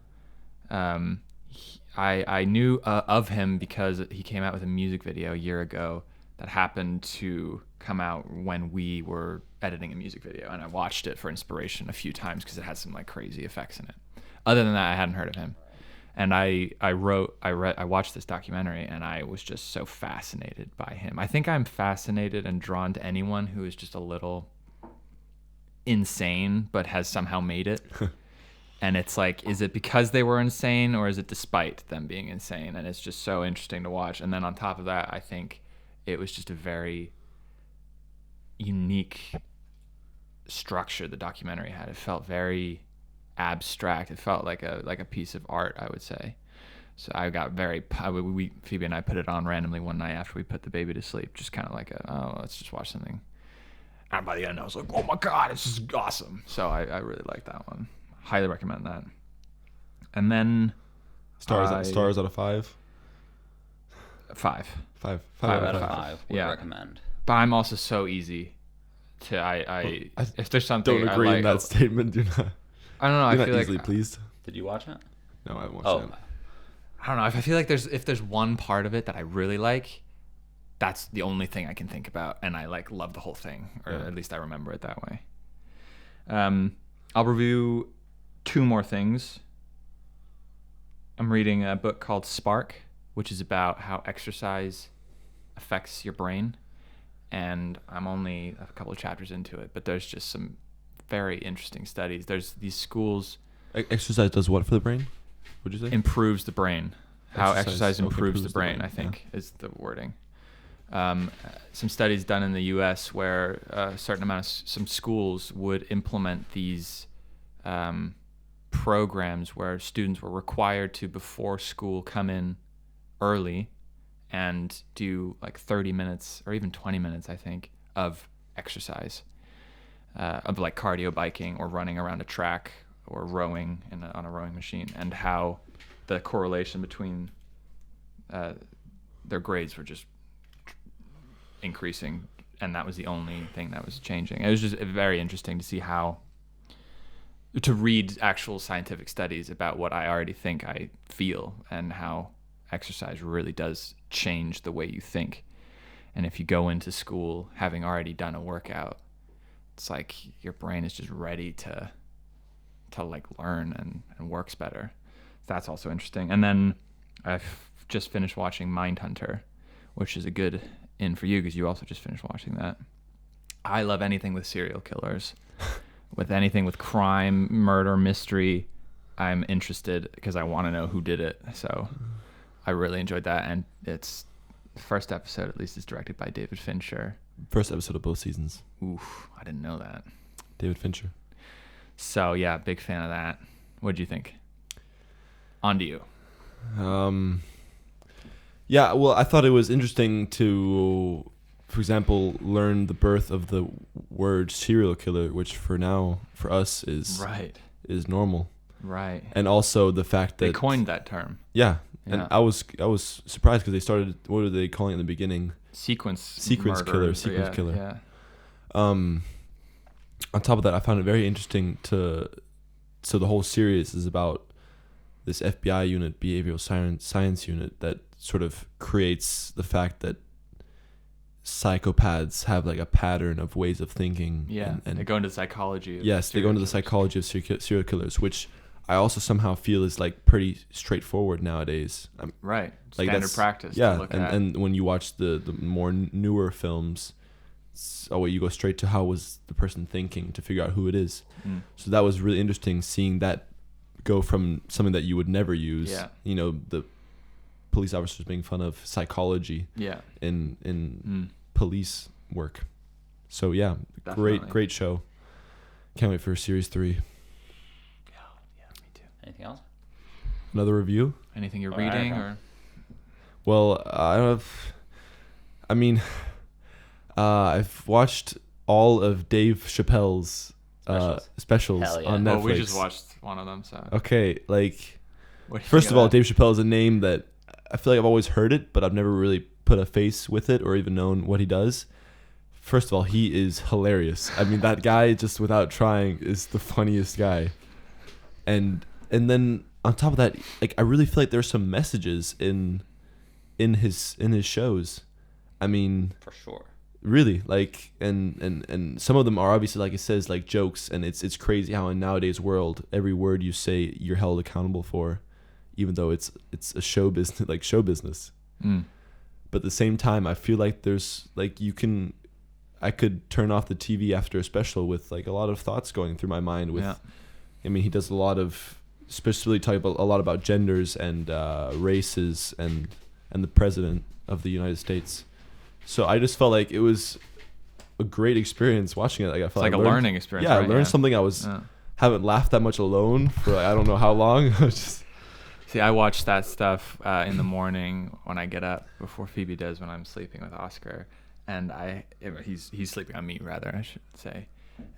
I knew of him because he came out with a music video a year ago that happened to come out when we were editing a music video, and I watched it for inspiration a few times because it had some like crazy effects in it. Other than that, I hadn't heard of him, and I watched this documentary, and I was just so fascinated by him. I think I'm fascinated and drawn to anyone who is just a little insane but has somehow made it. And it's like, is it because they were insane or is it despite them being insane? And it's just so interesting to watch. And then on top of that, I think it was just a very unique structure the documentary had. It felt very abstract. It felt like a piece of art, I would say. So I got Phoebe and I put it on randomly one night after we put the baby to sleep, just kind of like let's just watch something. And by the end, I was like, oh my God, this is awesome. So I really like that one. Highly recommend that. And then Stars out of 5. 5. 5 5 out of 5 would Yeah. recommend. But I'm also so easy to I if there's something Don't agree I like, in that statement. Do not. I don't know. You're I not feel easily like pleased. Did you watch it? No, I haven't watched Oh, it. I don't know. If I feel like if there's one part of it that I really like, that's the only thing I can think about, and I like love the whole thing, or Yeah. at least I remember it that way. I'll review 2 more things. I'm reading a book called Spark, which is about how exercise affects your brain, and I'm only a couple of chapters into it, but there's just some very interesting studies. There's these schools. Exercise does what for the brain? What'd you say? Improves the brain. How exercise Okay, improves the brain, I think, is the wording. Some studies done in the U.S. where a certain amount of some schools would implement these programs where students were required to, before school, come in early and do like 30 minutes or even 20 minutes, I think, of exercise, of like cardio biking or running around a track or rowing on a rowing machine, and how the correlation between their grades were just increasing, and that was the only thing that was changing. It was just very interesting to see to read actual scientific studies about what I already think I feel, and how exercise really does change the way you think. And if you go into school having already done a workout, it's like your brain is just ready to like learn and works better. That's also interesting. And then I've just finished watching Mindhunter, which is a good in for you because you also just finished watching that. I love anything with serial killers. With anything with crime, murder, mystery, I'm interested because I want to know who did it. So I really enjoyed that. And it's the first episode, at least, is directed by David Fincher. First episode of both seasons. Oof, I didn't know that. David Fincher. So yeah, big fan of that. What'd you think? On to you. Yeah, well, I thought it was interesting to, for example, learn the birth of the word serial killer, which for us is normal. Right. And also the fact that They coined that term. Yeah. Yeah. And I was surprised because they started, what were they calling it in the beginning? Sequence killer. Yeah. On top of that, I found it very interesting so the whole series is about this FBI unit, behavioral science unit, that sort of creates the fact that psychopaths have like a pattern of ways of thinking. Yeah, and they go into the psychology. They go into the psychology of serial killers, which I also somehow feel is like pretty straightforward nowadays. Right, like standard practice. Yeah, to look at. and when you watch the more newer films, you go straight to how was the person thinking to figure out who it is. So that was really interesting, seeing that go from something that you would never use. Yeah. The police officers being fun of psychology. Yeah. In police work. So yeah, Definitely. great show. Can't wait for series 3. Yeah, me too. Anything else? Another review? Anything you're All right, reading okay. or? Well, I've watched all of Dave Chappelle's specials Hell yeah. on Netflix. Oh, we just watched one of them. So. Okay, like What do you first think of all, that? Dave Chappelle is a name that I feel like I've always heard it, but I've never really put a face with it or even known what he does. First of all, he is hilarious. I mean, that guy, just without trying, is the funniest guy. And then on top of that, like I really feel like there's some messages in his shows. I mean, For sure. really, like and some of them are obviously, like it says, like jokes, and it's crazy how in nowadays world every word you say you're held accountable for, even though it's a show business, like show business. But at the same time, I feel like there's like I could turn off the TV after a special with like a lot of thoughts going through my mind. With, I mean, he does a lot of specifically talk about a lot about genders and races and the president of the United States. So I just felt like it was a great experience watching it. Like I felt It's like I a learned, learning experience. Yeah, right? I learned something. I haven't laughed that much alone for like, I don't know how long. See, I watch that stuff in the morning when I get up before Phoebe does when I'm sleeping with Oscar, and he's sleeping on me rather, I should say,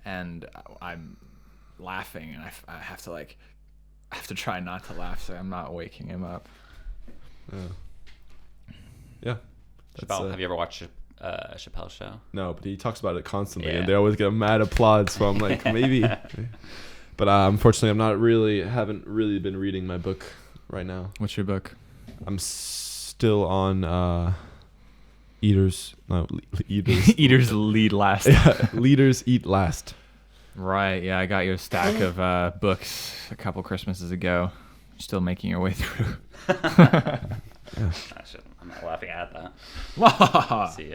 and I'm laughing, and I have to try not to laugh so I'm not waking him up. Yeah. Chappelle, have you ever watched Chappelle's show? No, but he talks about it constantly, Yeah. and they always get mad applause. So I'm like, maybe. But unfortunately, haven't really been reading my book right now. What's your book? I'm still on Eaters. Eaters lead last. Yeah, Leaders Eat Last. Right, yeah, I got your stack of books a couple Christmases ago. Still making your way through. I'm not laughing at that. See,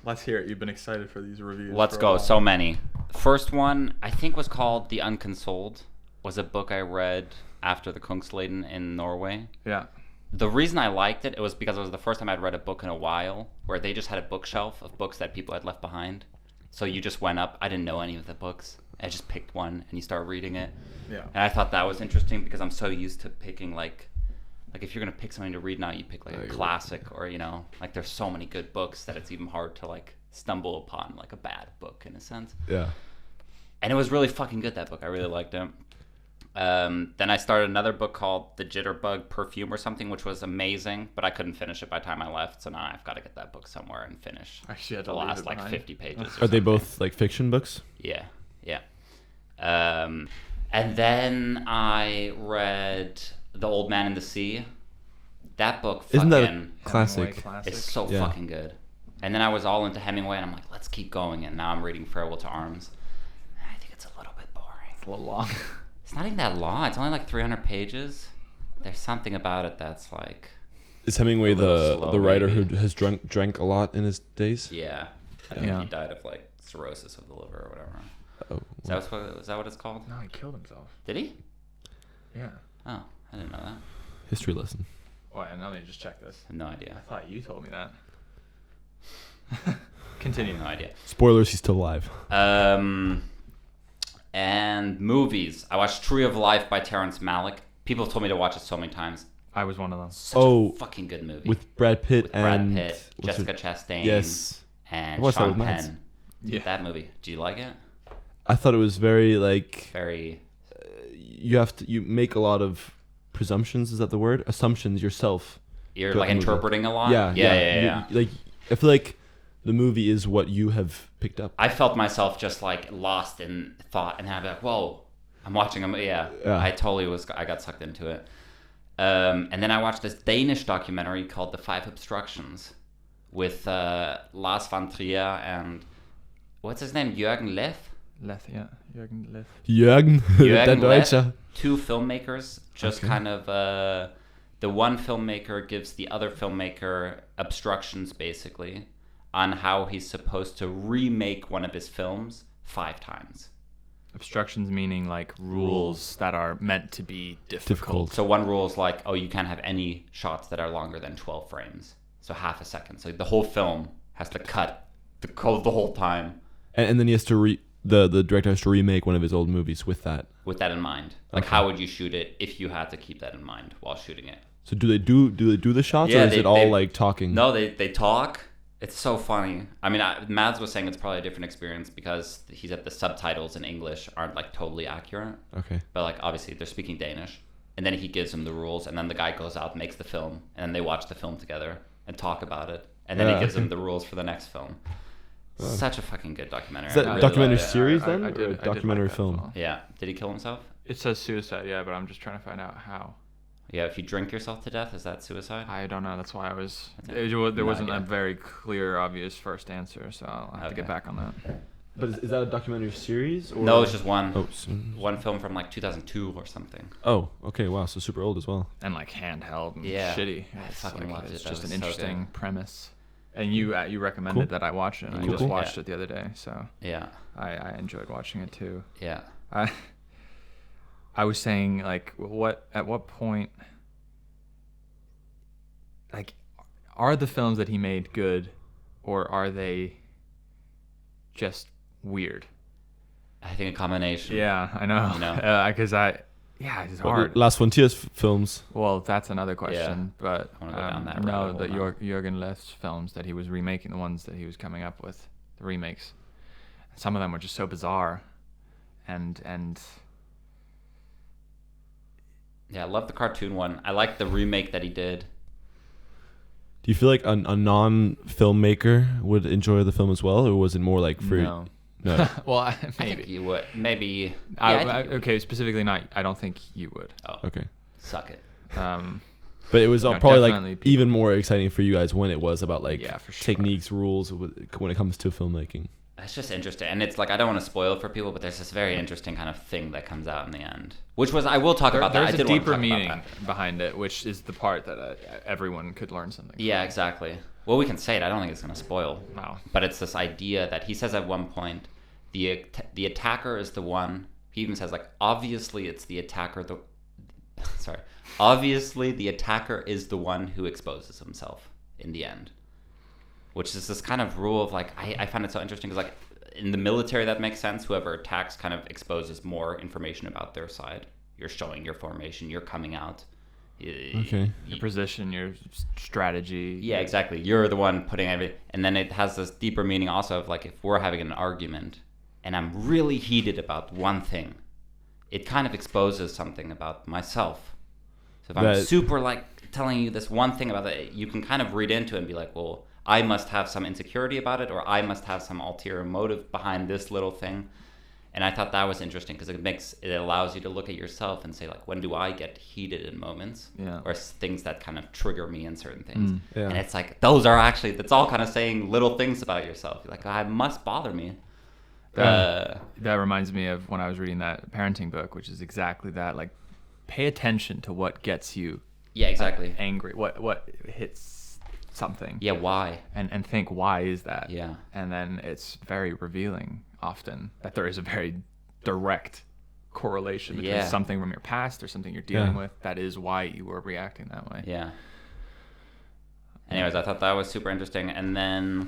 Let's hear it. You've been excited for these reviews. let's go. So many. First one, I think, was called The Unconsoled. Was a book I read after the Kungsleden in Norway. Yeah. The reason I liked it was because it was the first time I'd read a book in a while where they just had a bookshelf of books that people had left behind. So you just went up. I didn't know any of the books. I just picked one and you start reading it. Yeah. And I thought that was interesting because I'm so used to picking like if you're going to pick something to read now, you pick like a classic or, like there's so many good books that it's even hard to like stumble upon like a bad book in a sense. Yeah. And it was really fucking good, that book. I really liked it. Then I started another book called The Jitterbug Perfume or something, which was amazing, but I couldn't finish it by the time I left. So now I've got to get that book somewhere and finish Actually, I had to the leave last it like behind. 50 pages. Are they both like fiction books? Yeah. And then I read The Old Man in the Sea. That book Isn't that a fucking classic? is so Yeah. fucking good. And then I was all into Hemingway, and I'm like, let's keep going. And now I'm reading Farewell to Arms. I think it's a little bit boring. It's a little long. It's not even that long. It's only like 300 pages. There's something about it that's like... Is Hemingway A little slow, the writer maybe. who has drank a lot in his days? Yeah. I think Yeah. he died of like cirrhosis of the liver or whatever. Oh, Is that what it's called? No, he killed himself. Did he? Yeah. Oh, I didn't know that. history lesson. Oh, and let me just check this. I have no idea. I thought you told me that. I Continue. have no idea. Spoilers, he's still alive. And movies. I watched Tree of Life by Terrence Malick. People have told me to watch it so many times. I was one of them. Such a fucking good movie. With Brad Pitt With Brad and Pitt, what's Jessica her- Chastain, Yes, and I watched that Sean with Mads. Penn. Yeah. That movie. Do you like it? I thought it was very like Very. you make a lot of presumptions. Is that the word? Assumptions yourself. You're throughout like the movie. interpreting a lot. Yeah. Yeah. You- like I feel like the movie is what you have picked up. I felt myself just like lost in thought, and I'd be like, "Whoa, I'm watching a movie." Yeah, I totally was. I got sucked into it. And then I watched this Danish documentary called The Five Obstructions with Lars von Trier and what's his name, Jürgen Leff. Leth, yeah. Jürgen Leth. Jürgen, der Jürgen Leff. Deutsche. Two filmmakers, just Okay. kind of. The one filmmaker gives the other filmmaker obstructions, basically, on how he's supposed to remake one of his films 5 times. Obstructions meaning like rules that are meant to be difficult. So one rule is like, oh, you can't have any shots that are longer than 12 frames. So half a second. So the whole film has to cut the code the whole time. And then he has to the director has to remake one of his old movies with that. With that in mind, like how would you shoot it if you had to keep that in mind while shooting it? So do they do the shots, Yeah, or is it all like talking? No, they talk. It's so funny. I mean, Mads was saying it's probably a different experience because he said the subtitles in English aren't like totally accurate. Okay. But like obviously they're speaking Danish, and then he gives them the rules, and then the guy goes out, makes the film, and then they watch the film together and talk about it, and then he gives them the rules for the next film. Such a fucking good documentary. Is that I a really documentary loved it. series then, I or did- a I did documentary like that film? film. Yeah. Did he kill himself? It says suicide, yeah, but I'm just trying to find out how. Yeah. If you drink yourself to death, is that suicide? I don't know. That's why I was. There There wasn't a idea. very clear, obvious first answer, so I'll have to get Okay. back on that. But is that a documentary series? Or? No, it's just one. Oh, One film from like 2002 or something. okay, wow, so super old as well. And like handheld and Yeah. shitty. I It's fucking loved it. It's That just was an so interesting good. premise. And you recommended Cool. that I watch it. And I Cool. just Cool. watched Yeah. it the other day, so Yeah. I enjoyed watching it too. Yeah. I was saying like at what point like are the films that he made good, or are they just weird? I think a combination. Yeah, I know. You know? Because it's Well, hard. Last Frontier's films. Well, that's another question, but I wanna go down that no, rabbit the hole now. Jürgen Leth's films that he was remaking, the ones that he was coming up with, the remakes. Some of them were just so bizarre, and Yeah, I love the cartoon one. I like the remake that he did. Do you feel like a non-filmmaker would enjoy the film as well, or was it more like for no. No. Well, I think maybe. you would. Maybe. I think you would. Okay, specifically not. I don't think you would. Oh, Okay. suck it. But it was No, probably definitely like people- even more exciting for you guys when it was about like Yeah, for sure. techniques, rules when it comes to filmmaking. It's just interesting, and it's like I don't want to spoil it for people, but there's this very interesting kind of thing that comes out in the end, which was I will talk about that. I There's a did want to deeper talk meaning about that. behind it, which is the part that everyone could learn something. Yeah, exactly. Well, we can say it. I don't think it's going to spoil. No. But it's this idea that he says at one point, the attacker is the one. He even says like, obviously it's the attacker. Obviously the attacker is the one who exposes himself in the end. Which is this kind of rule of like, I find it so interesting because like in the military that makes sense. Whoever attacks kind of exposes more information about their side. You're showing your formation. You're coming out. Okay. Your position, your strategy. Yeah, exactly. You're the one putting everything. And then it has this deeper meaning also of like if we're having an argument and I'm really heated about one thing, it kind of exposes something about myself. So if I'm super like telling you this one thing about it, you can kind of read into it and be like, well, I must have some insecurity about it, or I must have some ulterior motive behind this little thing. And I thought that was interesting because it allows you to look at yourself and say like, when do I get heated in moments, Yeah. or things that kind of trigger me in certain things? Yeah. And it's like those are actually that's all kind of saying little things about yourself. You're like, I must bother me. That reminds me of when I was reading that parenting book, which is exactly that. Like, pay attention to what gets you Yeah, exactly. angry. What hits something. Yeah, why? And think, why is that? Yeah. And then it's very revealing often that there is a very direct correlation between Yeah. something from your past or something you're dealing Yeah. with. That is why you were reacting that way. Yeah. Anyways, I thought that was super interesting. And then,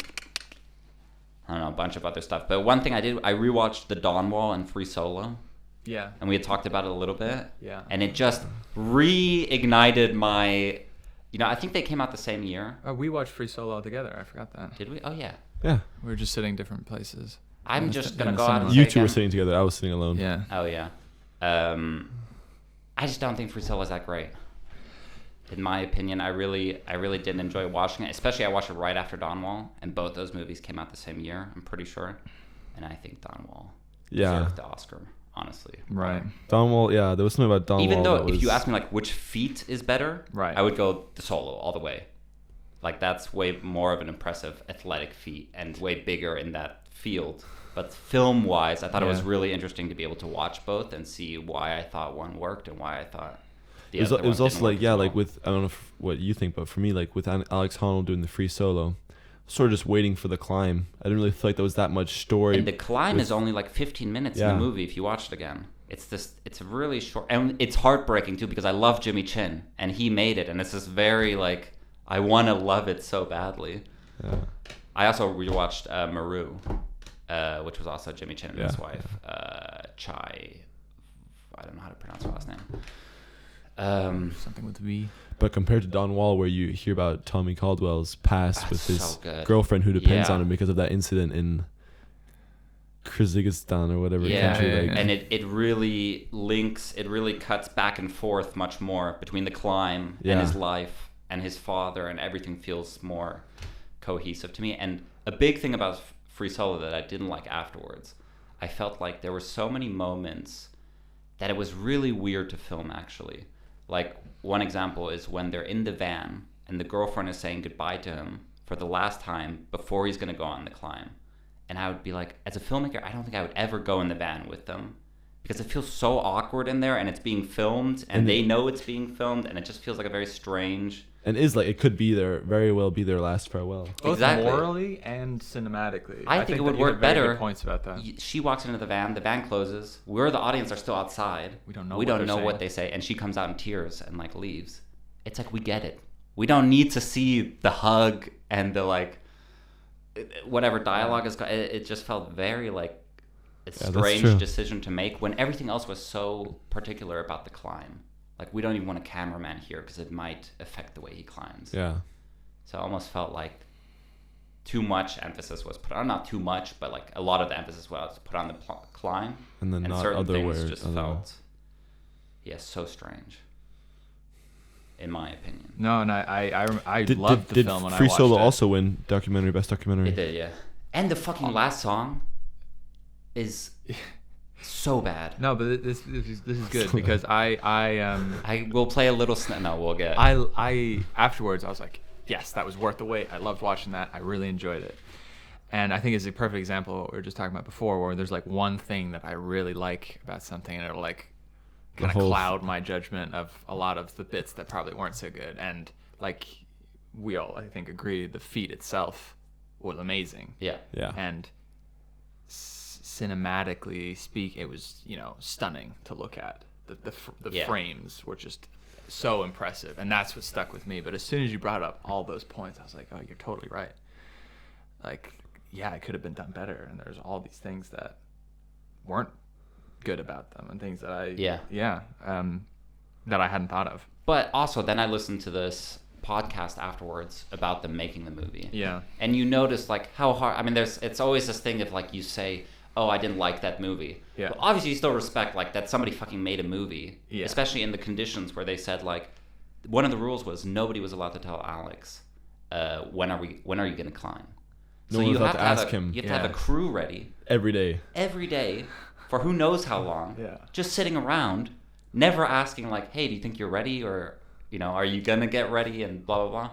I don't know, a bunch of other stuff. But one thing I rewatched The Dawn Wall and Free Solo. Yeah. And we had talked about it a little bit. Yeah. And it just reignited my, I think they came out the same year. Oh, we watched Free Solo together. I forgot that. Did we? Oh, yeah. Yeah. We were just sitting different places. I'm In just the going to go out and cinema. say You two were again- sitting together. I was sitting alone. Yeah. Oh, yeah. I just don't think Free Solo is that great. In my opinion, I really didn't enjoy watching it. Especially I watched it right after Dawn Wall, and both those movies came out the same year, I'm pretty sure. And I think Dawn Wall deserved the Oscar, honestly. Right. Dawn Wall, yeah, there was something about Dawn Wall. Even though that if you was- ask me like which feat is better, Right. I would go the Solo all the way. Like that's way more of an impressive athletic feat and way bigger in that field. But film-wise, I thought it was Yeah. really interesting to be able to watch both and see why I thought one worked and why I thought the it was, other it was one also didn't like, work yeah, as like well. with, I don't know what you think, but for me, like with Alex Honnold doing the Free Solo, sort of just waiting for the climb. I didn't really feel like there was that much story. And the climb with- is only like 15 minutes in Yeah. the movie if you watch it again. It's really short, and it's heartbreaking too because I love Jimmy Chin and he made it, and it's this very like I want to love it so badly. Yeah. I also rewatched Maru which was also Jimmy Chin and his wife, Chai. I don't know how to pronounce her last name. Something with V. But compared to Don Wall, where you hear about Tommy Caldwell's past with his so girlfriend who depends on him because of that incident in Kyrgyzstan or whatever country. And it really links, it really cuts back and forth much more between the climb and his life and his father, and everything feels more cohesive to me. And a big thing about Free Solo that I didn't like afterwards, I felt like there were so many moments that it was really weird to film, actually. Like, one example is when they're in the van and the girlfriend is saying goodbye to him for the last time before he's going to go on the climb. And I would be like, as a filmmaker, I don't think I would ever go in the van with them, because it feels so awkward in there, and it's being filmed, and they know it's being filmed, and it just feels like a very strange... And is like, it could be very well be their last farewell. Both exactly. morally and cinematically. I think it would work better. Good points about that. She walks into the van closes, we're the audience are still outside. We don't know what they say, and she comes out in tears and like leaves. It's like, we get it. We don't need to see the hug and the like whatever dialogue is. It just felt very like a strange decision to make when everything else was so particular about the climb. Like, we don't even want a cameraman here because it might affect the way he climbs. Yeah. So I almost felt like too much emphasis was put on, not too much, but like a lot of the emphasis was put on the climb. And then not certain other things words, just felt, so strange, in my opinion. No, and I loved the film when I watched it. Did Free Solo also win documentary, best documentary? It did, yeah. And the fucking last song is... so bad. No, but this is good because I will play a little no, we'll get. I afterwards I was like, yes, that was worth the wait. I loved watching that. I really enjoyed it. And I think it's a perfect example of what we were just talking about before, where there's like one thing that I really like about something, and it'll like kind of cloud my judgment of a lot of the bits that probably weren't so good. And like we all, I think, agree, the feat itself was amazing. Yeah. And cinematically speak, it was, stunning to look at. The frames were just so impressive, and that's what stuck with me. But as soon as you brought up all those points, I was like, oh, you're totally right. Like, yeah, it could have been done better, and there's all these things that weren't good about them, and things that that I hadn't thought of. But also, then I listened to this podcast afterwards about them making the movie. Yeah. And you notice like how hard, I mean, it's always this thing of like, you say, oh, I didn't like that movie. Yeah. But obviously you still respect like that somebody fucking made a movie. Yeah. Especially in the conditions where they said like, one of the rules was nobody was allowed to tell Alex, when are you going to climb? No one was allowed to ask him. You have to have a crew ready. Every day. For who knows how long. Yeah. Just sitting around, never asking like, hey, do you think you're ready? Or, are you going to get ready? And blah, blah, blah.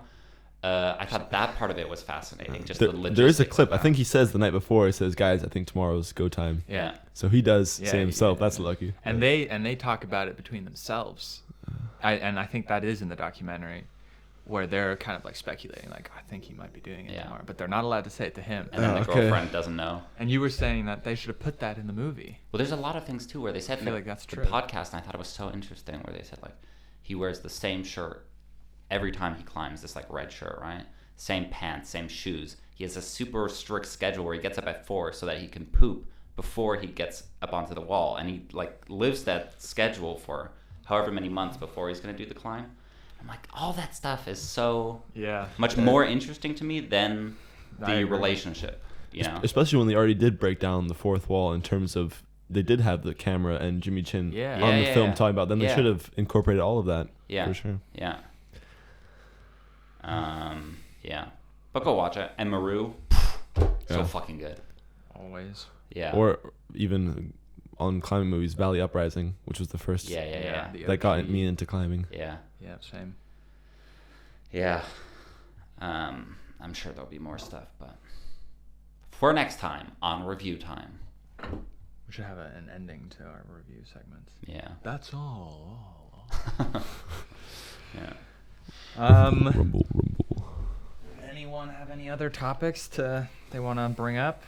I thought that part of it was fascinating. Just the logistics. There is a clip. I think he says the night before. He says, "Guys, I think tomorrow's go time." Yeah. So he does say himself. That's lucky. And they talk about it between themselves. I think that is in the documentary, where they're kind of like speculating, like, I think he might be doing it tomorrow, but they're not allowed to say it to him. And then the girlfriend doesn't know. And you were saying that they should have put that in the movie. Well, there's a lot of things too where they said I feel like that's the true. podcast, and I thought it was so interesting, where they said like he wears the same shirt every time he climbs, this like red shirt, right? Same pants, same shoes. He has a super strict schedule where he gets up at 4 so that he can poop before he gets up onto the wall, and he like lives that schedule for however many months before he's going to do the climb. I'm like, all that stuff is so much more interesting to me than the relationship, Especially when they already did break down the fourth wall in terms of they did have the camera and Jimmy Chin on the film talking about. Then they should have incorporated all of that. Yeah, for sure. Yeah. But go watch it. And Maru, so fucking good. Always. Yeah. Or even on climbing movies, Valley Uprising, which was the first. Yeah. That got me into climbing. Yeah. Yeah, same. Yeah. I'm sure there'll be more stuff, but for next time on Review Time. We should have an ending to our review segments. Yeah. That's all. Yeah. Rumble. Anyone have any other topics they want to bring up?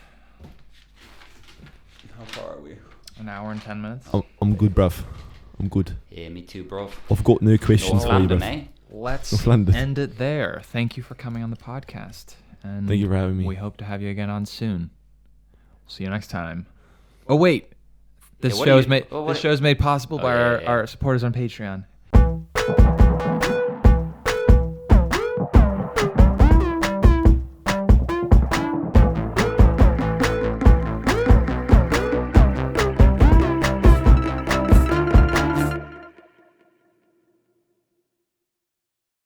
How far are we? An hour and 10 minutes. I'm good, bruv. I'm good. Yeah, me too, bro. I've got no questions for you, bruv. Eh? Let's end it there. Thank you for coming on the podcast. And thank you for having me. We hope to have you again on soon. See you next time. Oh wait, this Yeah, what show do is you- made. oh, This what- show is made possible Oh, by yeah, yeah, yeah. our supporters on Patreon.